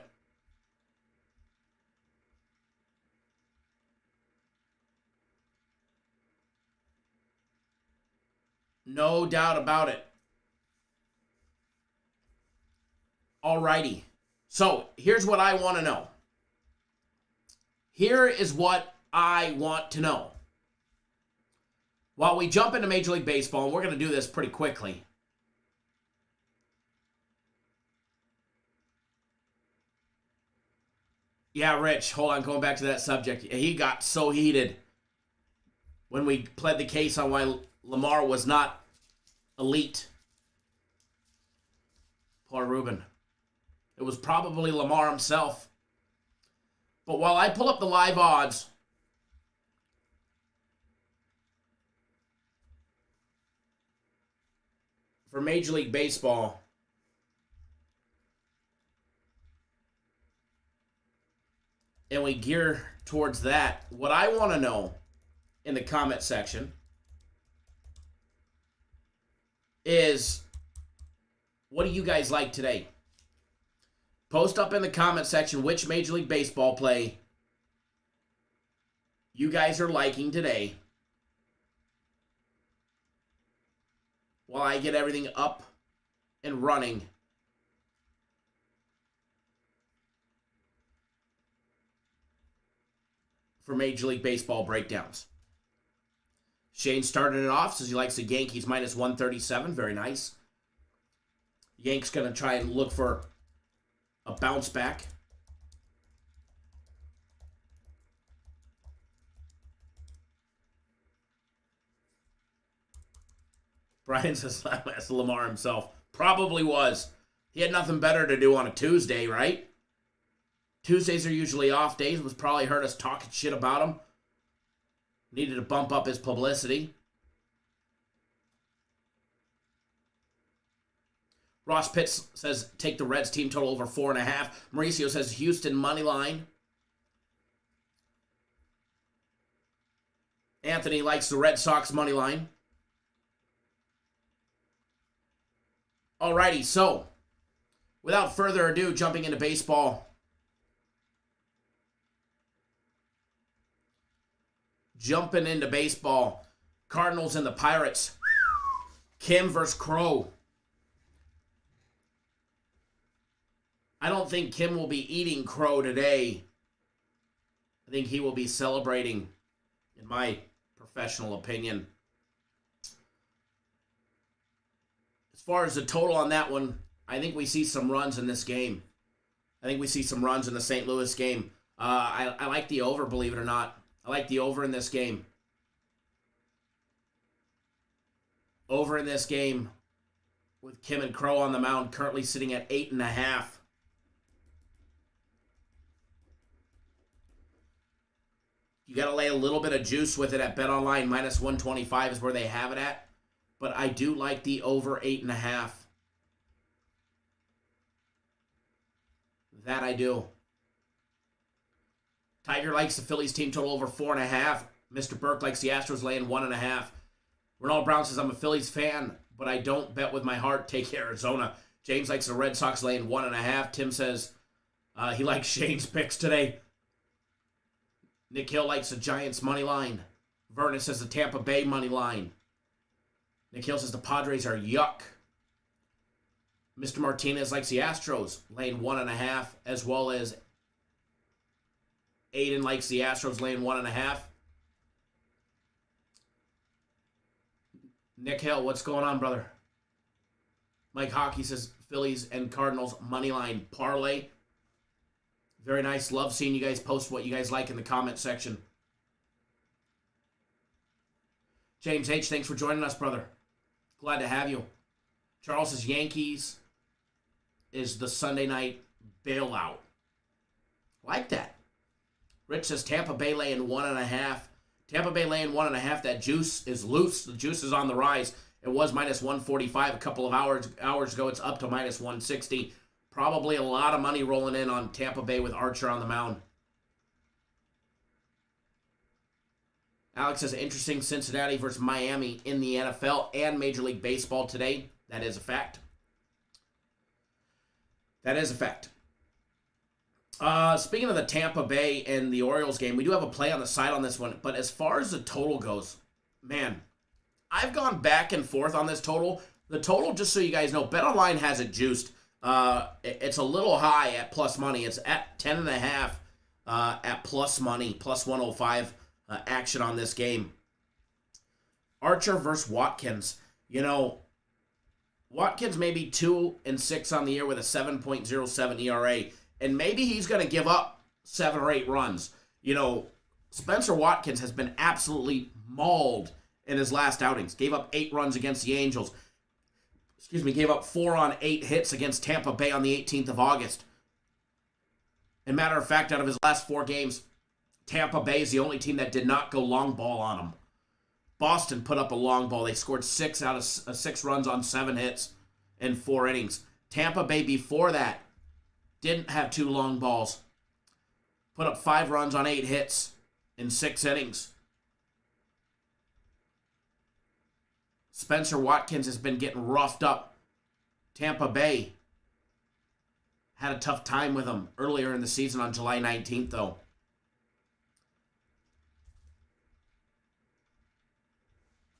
No doubt about it. Alrighty. So, here's what I want to know. Here is what I want to know. While we jump into Major League Baseball, and we're going to do this pretty quickly. Yeah, Rich, hold on, going back to that subject. He got so heated when we pled the case on why Lamar was not elite. Poor Ruben. It was probably Lamar himself. But while I pull up the live odds for Major League Baseball, and we gear towards that, what I want to know in the comment section is, what do you guys like today? Post up in the comment section which Major League Baseball play you guys are liking today, while I get everything up and running for Major League Baseball breakdowns. Shane started it off, says he likes the Yankees minus 137. Very nice. Yanks going to try and look for a bounce back. Brian says that's Lamar himself. Probably was. He had nothing better to do on a Tuesday, right? Tuesdays are usually off days. Was probably heard us talking shit about him. Needed to bump up his publicity. Ross Pitts says take the Reds team total over 4.5. Mauricio says Houston money line. Anthony likes the Red Sox money line. Alrighty, so without further ado, jumping into baseball. Jumping into baseball. Cardinals and the Pirates. Kim versus Crow. I don't think Kim will be eating crow today. I think he will be celebrating, in my professional opinion. As far as the total on that one, I think we see some runs in this game. I think we see some runs in the St. Louis game. I like the over, believe it or not. I like the over in this game. Over in this game with Kim and Crow on the mound, currently sitting at 8.5. You got to lay a little bit of juice with it at BetOnline. Minus 125 is where they have it at. But I do like the over 8.5. That I do. Tiger likes the Phillies team total over 4.5. Mr. Burke likes the Astros laying 1.5. Ronald Brown says, I'm a Phillies fan, but I don't bet with my heart. Take Arizona. James likes the Red Sox laying 1.5. Tim says he likes Shane's picks today. Nick Hill likes the Giants money line. Vernon says the Tampa Bay money line. Nick Hill says the Padres are yuck. Mr. Martinez likes the Astros laying 1.5, as well as Aiden likes the Astros laying 1.5. Nick Hill, what's going on, brother? Mike Hockey says Phillies and Cardinals money line parlay. Very nice. Love seeing you guys post what you guys like in the comment section. James H., thanks for joining us, brother. Glad to have you. Charles says Yankees is the Sunday night bailout. Like that. Rich says Tampa Bay laying 1.5. Tampa Bay laying 1.5. That juice is loose. The juice is on the rise. It was minus 145 a couple of hours ago. It's up to minus 160. Probably a lot of money rolling in on Tampa Bay with Archer on the mound. Alex says, interesting Cincinnati versus Miami in the NFL and Major League Baseball today. That is a fact. That is a fact. Speaking of the Tampa Bay and the Orioles game, we do have a play on the side on this one. But as far as the total goes, man, I've gone back and forth on this total. The total, just so you guys know, BetOnline has it juiced. It's a little high at plus money. It's at 10.5 at plus money, plus 105 action on this game. Archer versus Watkins. You know, Watkins may be 2-6 on the year with a 7.07 ERA, and maybe he's going to give up 7 or 8 runs. You know, Spencer Watkins has been absolutely mauled in his last outings. Gave up 8 runs against the Angels. Gave up 4 on 8 hits against Tampa Bay on the 18th of August. And matter of fact, out of his last 4 games, Tampa Bay is the only team that did not go long ball on him. Boston put up a long ball. They scored 6 out of 6 runs on 7 hits in 4 innings. Tampa Bay before that didn't have 2 long balls. Put up 5 runs on 8 hits in 6 innings. Spencer Watkins has been getting roughed up. Tampa Bay had a tough time with him earlier in the season on July 19th, though.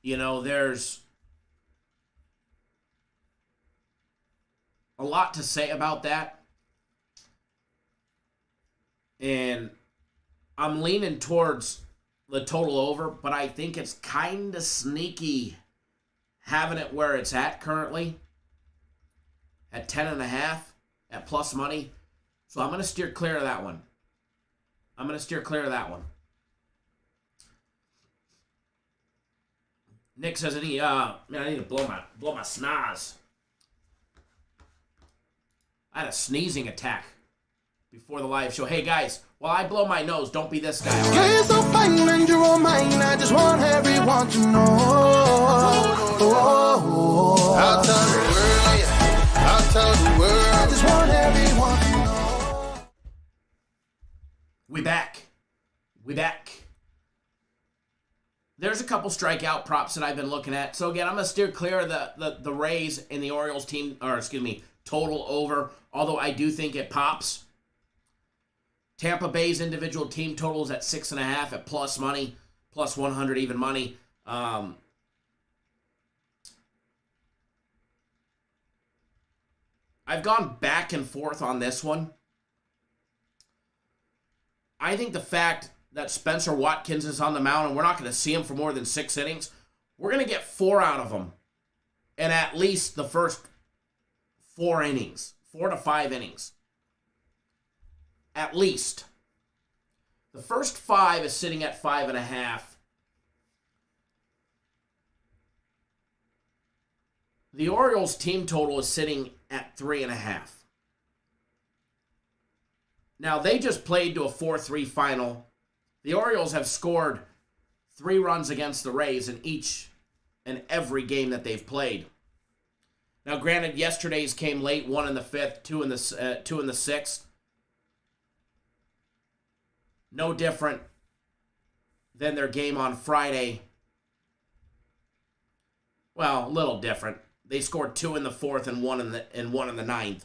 You know, there's a lot to say about that. And I'm leaning towards the total over, but I think it's kind of sneaky having it where it's at currently at 10.5 at plus money. So I'm going to steer clear of that one. Nick says, man, I need to blow my snaz. I had a sneezing attack before the live show. Hey guys, while I blow my nose, don't be this guy. Yeah, you're so fine and you're all mine. I just want everyone to know. I'll tell the world, yeah. I'll tell the world. I just want everyone to know. We back. There's a couple strikeout props that I've been looking at. So again, I'm going to steer clear of the Rays and the Orioles team, total over. Although I do think it pops. Tampa Bay's individual team totals at 6.5 at plus money, plus 100 even money. I've gone back and forth on this one. I think the fact that Spencer Watkins is on the mound and we're not going to see him for more than 6 innings, we're going to get 4 out of him in at least the first 4 innings, 4 to 5 innings. At least. The first 5 is sitting at 5.5. The Orioles' team total is sitting at 3.5. Now, they just played to a 4-3 final. The Orioles have scored 3 runs against the Rays in each and every game that they've played. Now, granted, yesterday's came late, 1 in the 5th, 2 in the 6th. No different than their game on Friday. Well, a little different. They scored 2 in the 4th and 1 in the 9th.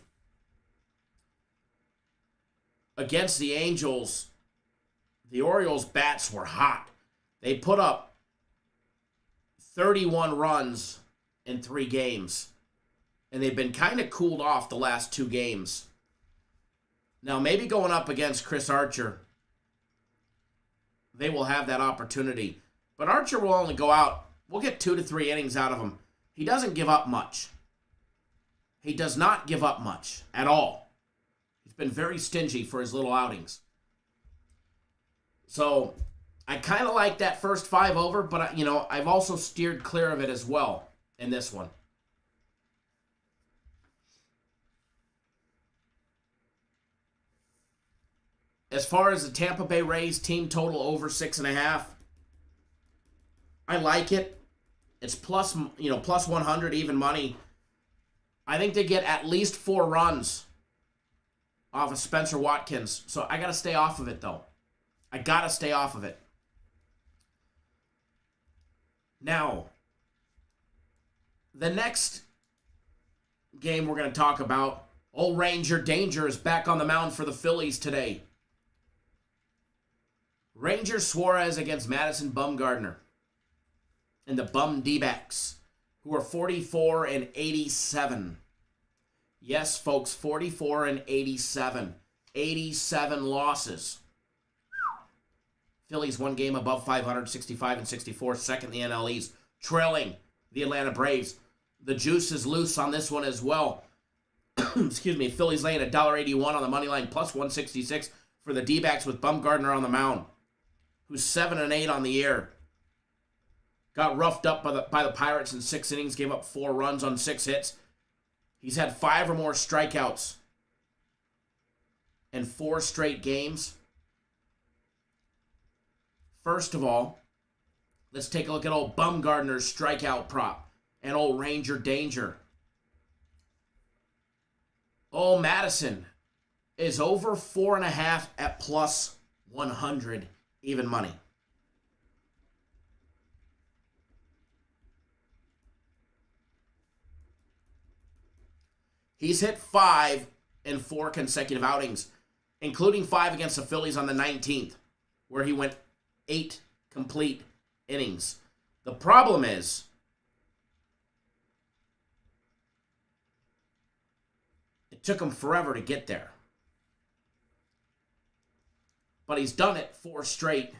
Against the Angels, the Orioles' bats were hot. They put up 31 runs in 3 games. And they've been kind of cooled off the last 2 games. Now, maybe going up against Chris Archer, they will have that opportunity. But Archer will only go out. We'll get 2 to 3 innings out of him. He doesn't give up much. He does not give up much at all. He's been very stingy for his little outings. So, I kind of like that first 5 over, but, I've also steered clear of it as well in this one. As far as the Tampa Bay Rays team total over 6.5, I like it. It's plus 100 even money. I think they get at least 4 runs off of Spencer Watkins. So I got to stay off of it, though. I got to stay off of it. Now, the next game we're going to talk about, old Ranger Danger is back on the mound for the Phillies today. Ranger Suarez against Madison Bumgarner and the Bum D-backs, who are 44 and 87. Yes, folks, 44 and 87. 87 losses. Phillies 1 game above 500, 65 and 64, second in the NL East, trailing the Atlanta Braves. The juice is loose on this one as well. Excuse me, Phillies laying $1.81 on the money line, plus 166 for the D-backs with Bumgarner on the mound, who's 7 and 8 on the year. Got roughed up by the Pirates in 6 innings, gave up 4 runs on 6 hits. He's had 5 or more strikeouts in 4 straight games. First of all, let's take a look at old Bumgarner's strikeout prop and old Ranger Danger. Old Madison is over 4.5 at plus 100 even money. He's hit 5 in 4 consecutive outings, including 5 against the Phillies on the 19th, where he went 8 complete innings. The problem is, it took him forever to get there. But he's done it 4 straight.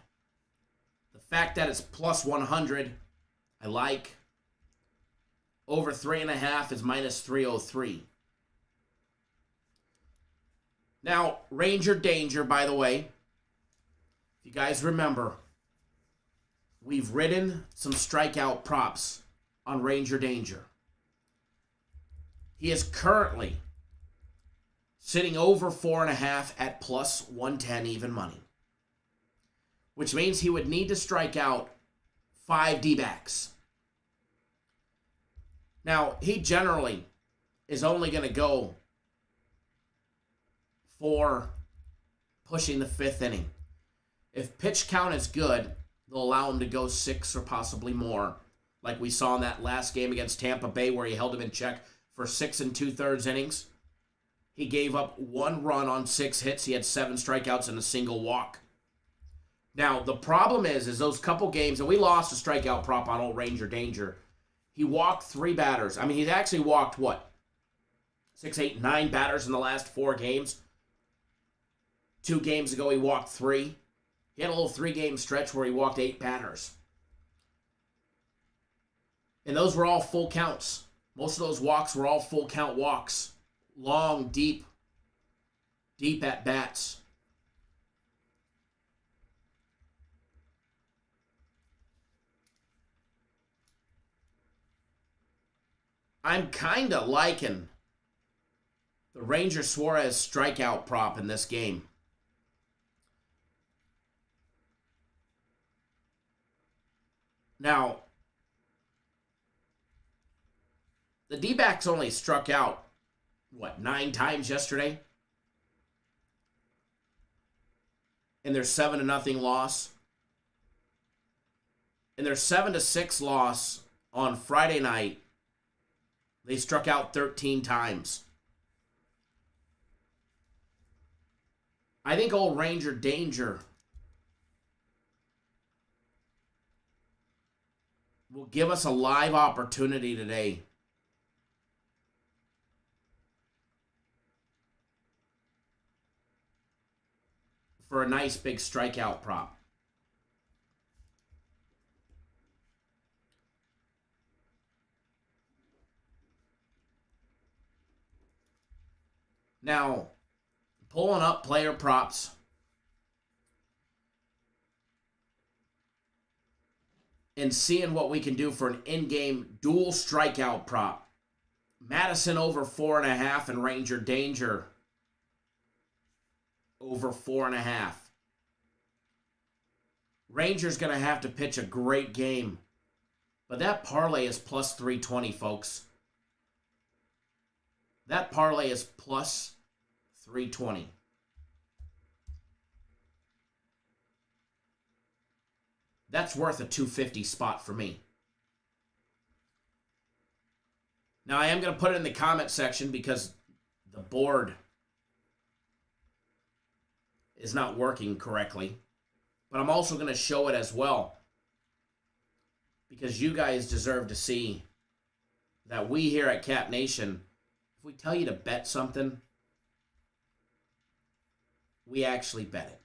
The fact that it's plus 100, I like. Over 3.5 is minus 303. Now, Ranger Danger, by the way, if you guys remember, we've ridden some strikeout props on Ranger Danger. He is currently sitting over 4.5 at plus 110 even money, which means he would need to strike out 5 D-backs. Now, he generally is only going to go for pushing the 5th inning. If pitch count is good, they'll allow him to go 6 or possibly more, like we saw in that last game against Tampa Bay where he held him in check for 6 2/3 innings. He gave up 1 run on 6 hits. He had 7 strikeouts and a single walk. Now, the problem is those couple games, and we lost a strikeout prop on old Ranger Danger. He walked 3 batters. I mean, he's actually walked, 6, 8, 9 batters in the last 4 games. 2 games ago, he walked 3. He had a little 3-game stretch where he walked 8 batters. And those were all full counts. Most of those walks were all full count walks. Long, deep at bats. I'm kind of liking the Ranger Suarez strikeout prop in this game. Now, the D-backs only struck out, 9 times yesterday? In their 7-0 loss. In their 7-6 loss on Friday night, they struck out 13 times. I think old Ranger Danger will give us a live opportunity today for a nice big strikeout prop. Now, pulling up player props. And seeing what we can do for an in-game dual strikeout prop. Madison over 4.5 and Ranger Danger over 4.5. Ranger's going to have to pitch a great game. But that parlay is plus 320, folks. That parlay is plus 320. That's worth a 250 spot for me. Now, I am going to put it in the comment section because the board is not working correctly. But I'm also going to show it as well because you guys deserve to see that we here at Cap Nation, if we tell you to bet something, we actually bet it.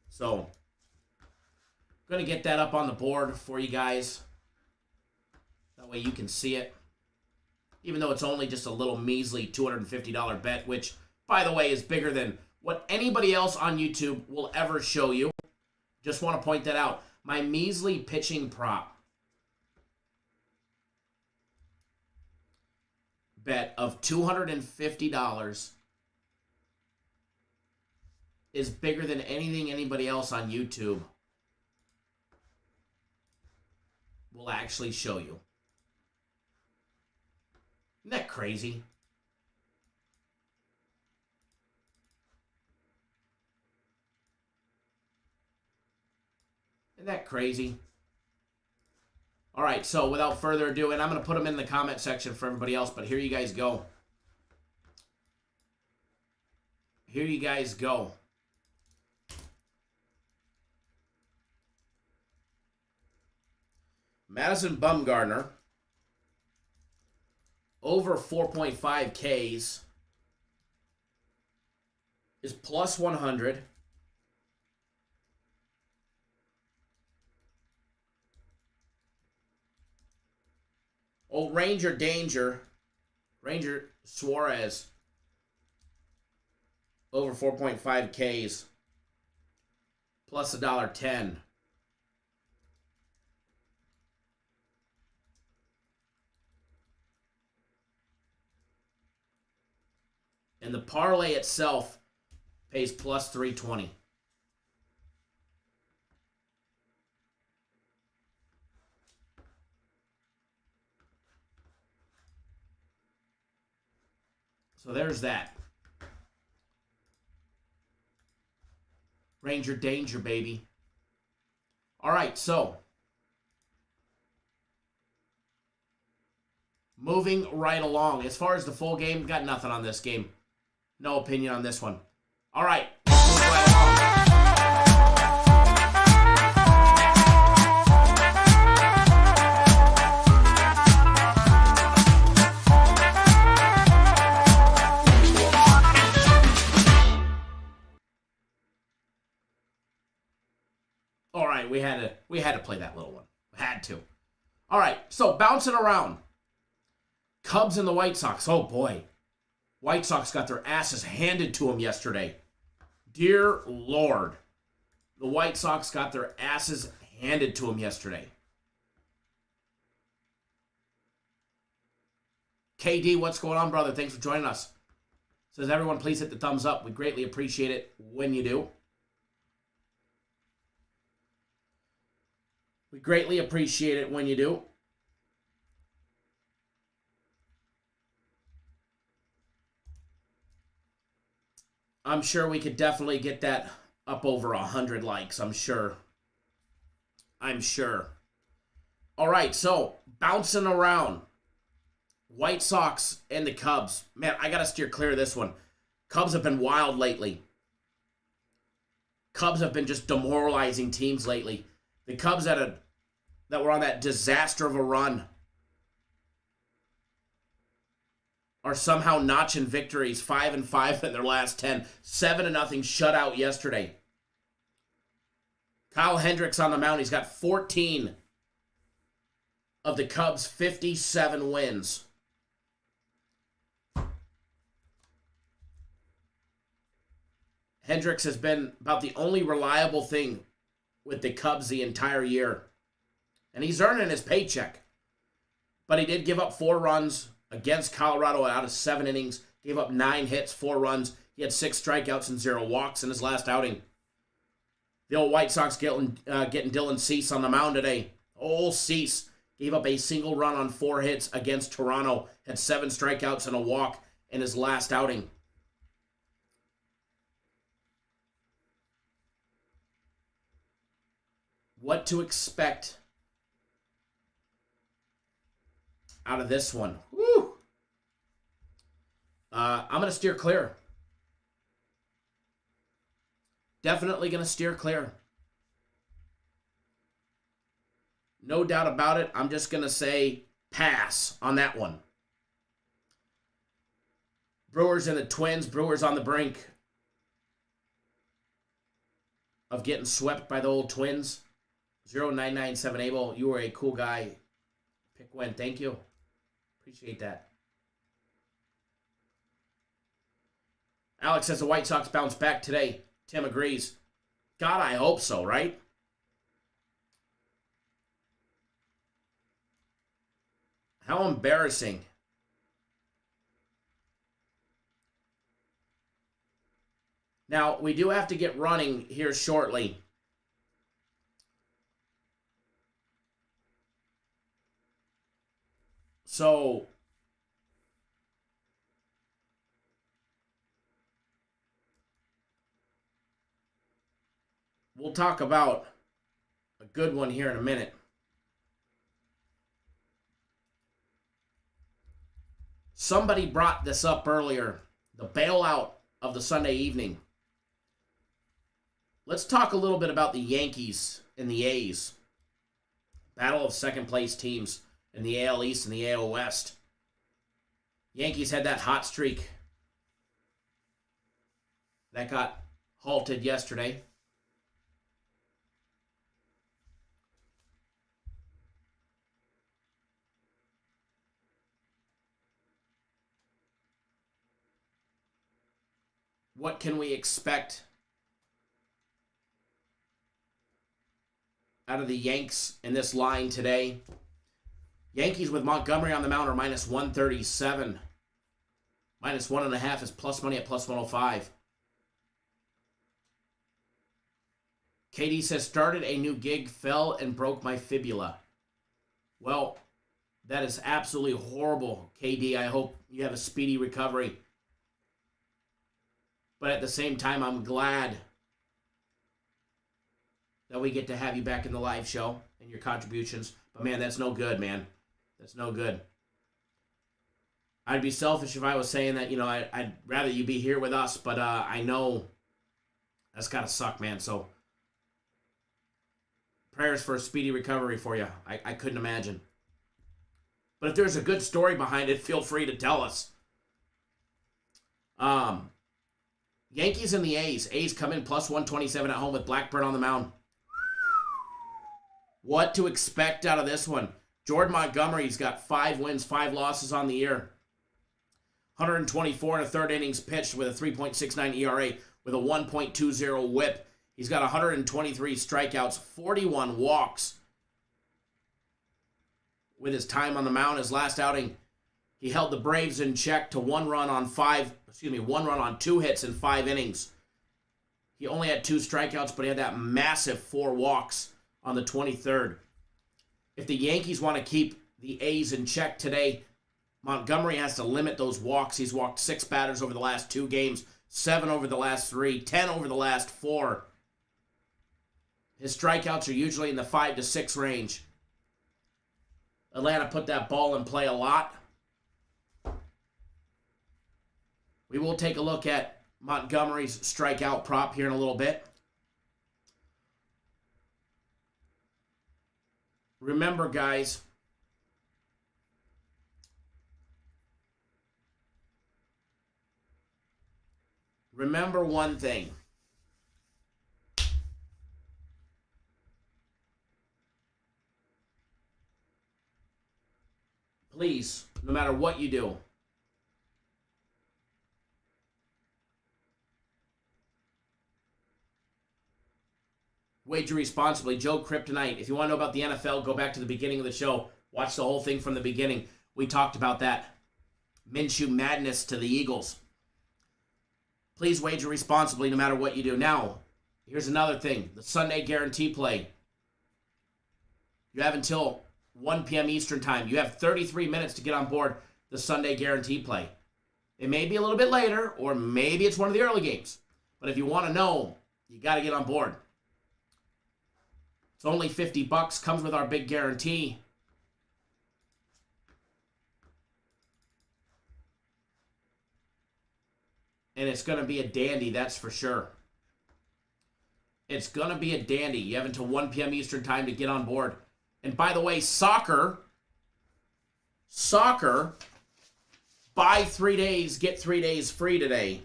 So, I'm going to get that up on the board for you guys. That way you can see it. Even though it's only just a little measly $250 bet, which, by the way, is bigger than what anybody else on YouTube will ever show you. Just want to point that out. My measly pitching prop bet of $250 is bigger than anything anybody else on YouTube will actually show you. Isn't that crazy? Isn't that crazy? All right, so without further ado, and I'm going to put them in the comment section for everybody else, but here you guys go. Here you guys go. Madison Bumgarner over 4.5 Ks is plus 100. Old Ranger Danger, Ranger Suarez over 4.5 Ks plus $1.10. And the parlay itself pays plus 320. So there's that. Ranger Danger, baby. All right, so moving right along. As far as the full game, got nothing on this game. No opinion on this one. All right. Move right along. All right, we had to play that little one. Had to. All right, so bouncing around. Cubs and the White Sox. Oh boy. White Sox got their asses handed to them yesterday. Dear Lord. The White Sox got their asses handed to them yesterday. KD, what's going on, brother? Thanks for joining us. Says everyone, please hit the thumbs up. We greatly appreciate it when you do. We greatly appreciate it when you do. I'm sure we could definitely get that up over 100 likes, I'm sure. All right, so bouncing around. White Sox and the Cubs. Man, I got to steer clear of this one. Cubs have been wild lately. Cubs have been just demoralizing teams lately. The Cubs that were on that disaster of a run are somehow notching victories, 5-5 in their last 10. 7-0 shutout yesterday. Kyle Hendricks on the mound. He's got 14 of the Cubs' 57 wins. Hendricks has been about the only reliable thing with the Cubs the entire year. And he's earning his paycheck. But he did give up 4 runs against Colorado out of 7 innings. Gave up 9 hits, 4 runs. He had 6 strikeouts and 0 walks in his last outing. The old White Sox getting Dylan Cease on the mound today. Old Cease gave up a single run on 4 hits against Toronto. Had 7 strikeouts and a walk in his last outing. What to expect out of this one? Woo! I'm going to steer clear. Definitely going to steer clear. No doubt about it. I'm just going to say pass on that one. Brewers and the Twins. Brewers on the brink of getting swept by the old Twins. 0997 Abel, you were a cool guy. Pick win. Thank you. Appreciate that. Alex says the White Sox bounce back today. Tim agrees. God, I hope so, right? How embarrassing. Now, we do have to get running here shortly. So, we'll talk about a good one here in a minute. Somebody brought this up earlier, the bailout of the Sunday evening. Let's talk a little bit about the Yankees and the A's. Battle of second place teams in the AL East and the AL West. Yankees had that hot streak that got halted yesterday. What can we expect out of the Yanks in this line today? Yankees with Montgomery on the mound are minus 137. Minus 1.5 is plus money at plus 105. KD says, started a new gig, fell and broke my fibula. Well, that is absolutely horrible, KD. I hope you have a speedy recovery. But at the same time, I'm glad that we get to have you back in the live show and your contributions. But, man, that's no good, man. That's no good. I'd be selfish if I was saying that, I'd rather you be here with us. But I know that's got to suck, man. So, prayers for a speedy recovery for you. I couldn't imagine. But if there's a good story behind it, feel free to tell us. Yankees and the A's. A's come in plus 127 at home with Blackburn on the mound. What to expect out of this one? Jordan Montgomery's got 5 wins, 5 losses on the year. 124 and a third innings pitched with a 3.69 ERA with a 1.20 whip. He's got 123 strikeouts, 41 walks. With his time on the mound, his last outing, he held the Braves in check to 1 run on 2 hits in 5 innings. He only had 2 strikeouts, but he had that massive 4 walks on the 23rd. If the Yankees want to keep the A's in check today, Montgomery has to limit those walks. He's walked 6 batters over the last 2 games, 7 over the last 3, 10 over the last 4. His strikeouts are usually in the 5 to 6 range. Atlanta put that ball in play a lot. We will take a look at Montgomery's strikeout prop here in a little bit. Remember, guys, remember one thing. Please, no matter what you do, wager responsibly. Joe Kryptonite. If you want to know about the NFL, go back to the beginning of the show. Watch the whole thing from the beginning. We talked about that Minshew madness to the Eagles. Please wager responsibly no matter what you do. Now, here's another thing. The Sunday guarantee play. You have until 1 p.m. Eastern time. You have 33 minutes to get on board the Sunday guarantee play. It may be a little bit later, or maybe it's one of the early games. But if you want to know, you got to get on board. It's only $50. Comes with our big guarantee. And it's going to be a dandy, that's for sure. It's going to be a dandy. You have until 1 p.m. Eastern time to get on board. And by the way, soccer, buy 3 days, get 3 days free today.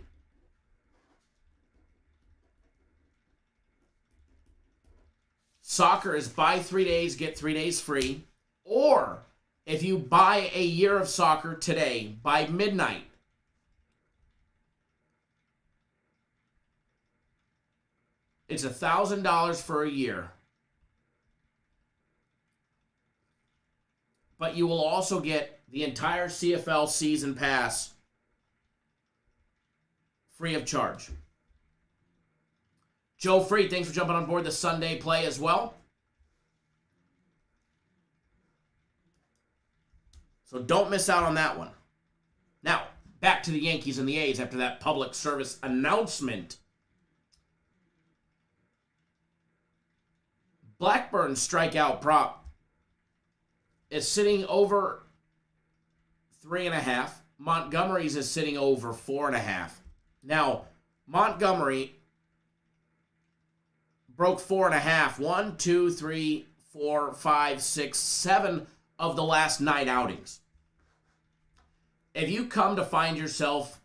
Soccer is buy 3 days, get 3 days free. Or if you buy a year of soccer today by midnight, it's $1,000 for a year. But you will also get the entire CFL season pass free of charge. Joe Free, thanks for jumping on board the Sunday play as well. So don't miss out on that one. Now, back to the Yankees and the A's after that public service announcement. Blackburn's strikeout prop is sitting over 3.5. Montgomery's is sitting over 4.5. Now, Montgomery broke 4.5. 1, 2, 3, 4, 5, 6, 7 of the last 9 outings. If you come to find yourself,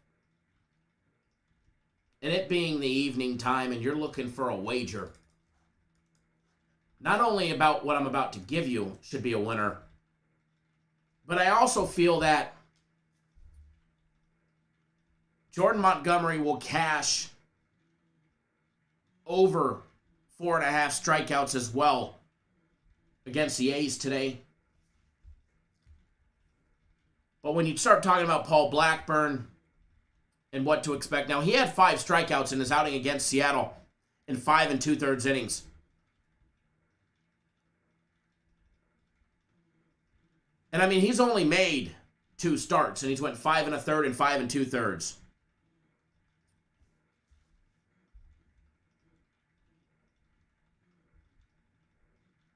and it being the evening time, and you're looking for a wager, not only about what I'm about to give you should be a winner, but I also feel that Jordan Montgomery will cash over 4.5 strikeouts as well against the A's today. But when you start talking about Paul Blackburn and what to expect, now he had 5 strikeouts in his outing against Seattle in 5 2/3 innings. And I mean, he's only made 2 starts, and he's went 5 1/3 and 5 2/3.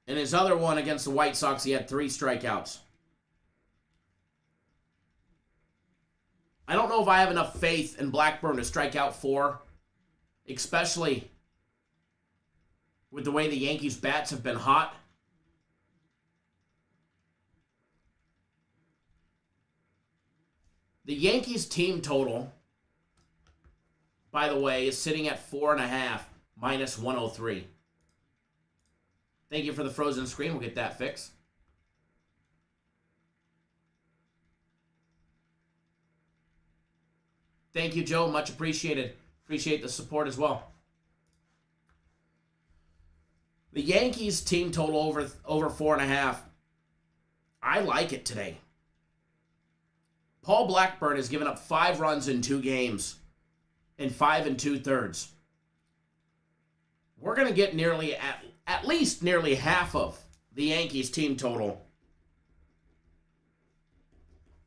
In his other one against the White Sox, he had 3 strikeouts. I don't know if I have enough faith in Blackburn to strike out 4, especially with the way the Yankees' bats have been hot. The Yankees team total, by the way, is sitting at 4.5 minus 103. Thank you for the frozen screen. We'll get that fixed. Thank you, Joe. Much appreciated. Appreciate the support as well. The Yankees team total over 4.5. I like it today. Paul Blackburn has given up 5 runs in 2 games in 5 2/3. We're going to get nearly at least nearly half of the Yankees team total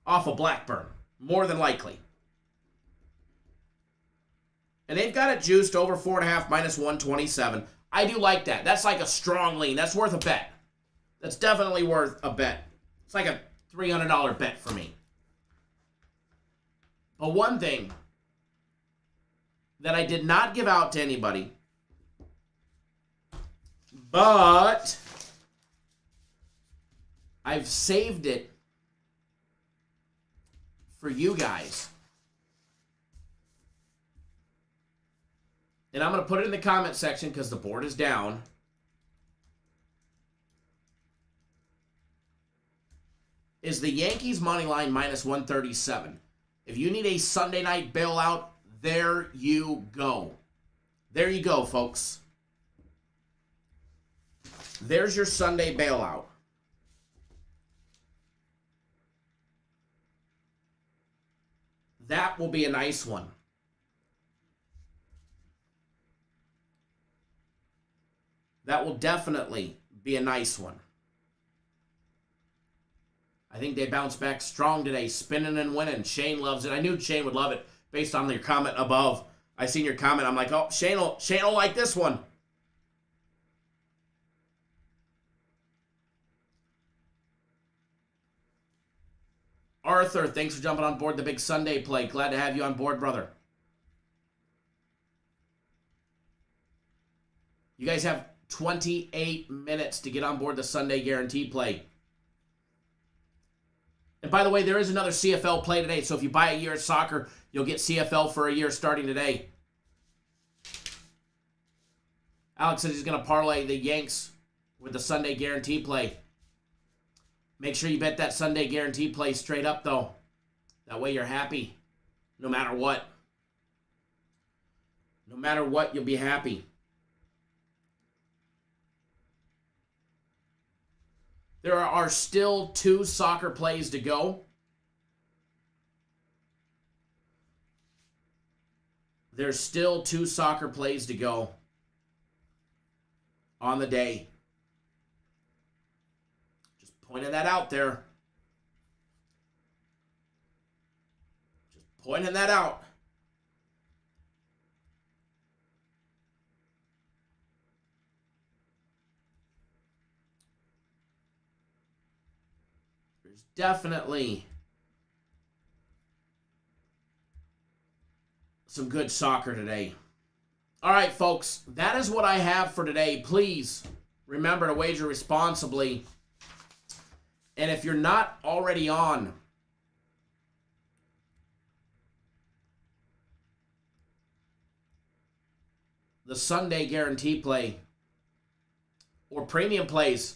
off of Blackburn, more than likely. And they've got it juiced over 4.5 minus 127. I do like that. That's like a strong lean. That's worth a bet. That's definitely worth a bet. It's like a $300 bet for me. But one thing that I did not give out to anybody, but I've saved it for you guys. And I'm going to put it in the comment section because the board is down. Is the Yankees money line minus 137. If you need a Sunday night bailout, there you go. There you go, folks. There's your Sunday bailout. That will be a nice one. That will definitely be a nice one. I think they bounce back strong today, spinning and winning. Shane loves it. I knew Shane would love it based on your comment above. I seen your comment. I'm like, oh, Shane will like this one. Arthur, thanks for jumping on board the big Sunday play. Glad to have you on board, brother. You guys have 28 minutes to get on board the Sunday guarantee play. And by the way, there is another CFL play today. So if you buy a year of soccer, you'll get CFL for a year starting today. Alex says he's going to parlay the Yanks with the Sunday guarantee play. Make sure you bet that Sunday guarantee play straight up, though. That way you're happy no matter what. No matter what, you'll be happy. There are still 2 soccer plays to go. There's still 2 soccer plays to go on the day. Just pointing that out there. Just pointing that out. There's definitely some good soccer today. All right, folks, that is what I have for today. Please remember to wager responsibly. And if you're not already on the Sunday guarantee play or premium plays,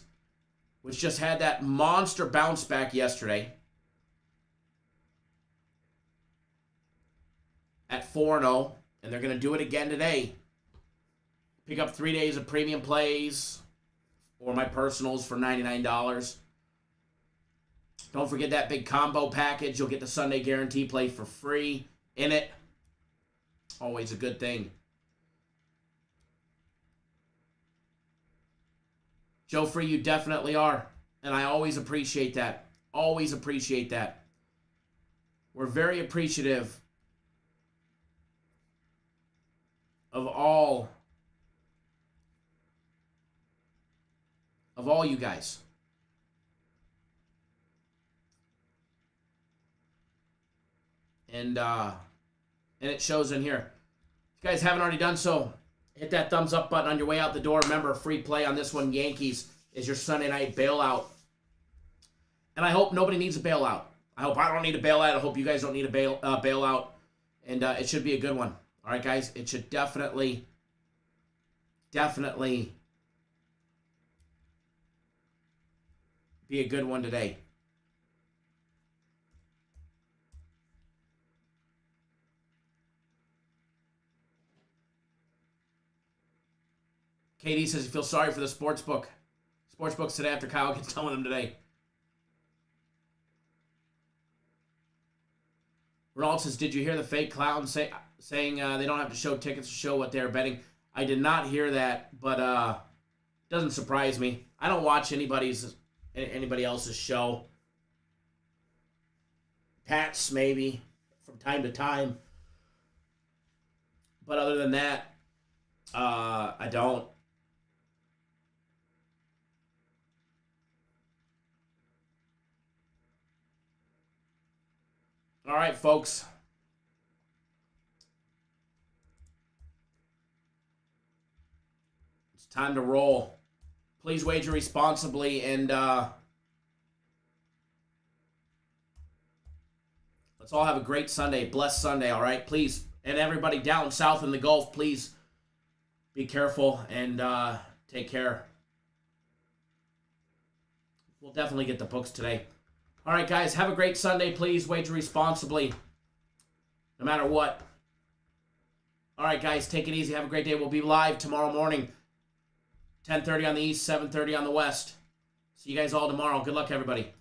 which just had that monster bounce back yesterday at 4-0, and they're going to do it again today. Pick up 3 days of premium plays or my personals for $99. Don't forget that big combo package. You'll get the Sunday guarantee play for free in it. Always a good thing. Joe Free, you definitely are. And I always appreciate that. Always appreciate that. We're very appreciative of all you guys. And it shows in here. If you guys haven't already done so, hit that thumbs up button on your way out the door. Remember, a free play on this one. Yankees is your Sunday night bailout. And I hope nobody needs a bailout. I hope I don't need a bailout. I hope you guys don't need a bailout. And it should be a good one. All right, guys? It should definitely be a good one today. KD says he feels sorry for the sportsbook. Sportsbooks today after Kyle gets done with them today. Ronald says, did you hear the fake clown saying they don't have to show tickets to show what they're betting? I did not hear that, but doesn't surprise me. I don't watch anybody else's show. Pat's maybe from time to time. But other than that, I don't. All right, folks. It's time to roll. Please wager responsibly, and let's all have a great Sunday, blessed Sunday, all right? Please, and everybody down south in the Gulf, please be careful and take care. We'll definitely get the books today. All right, guys, have a great Sunday. Please wager responsibly, no matter what. All right, guys, take it easy. Have a great day. We'll be live tomorrow morning, 10:30 on the East, 7:30 on the West. See you guys all tomorrow. Good luck, everybody.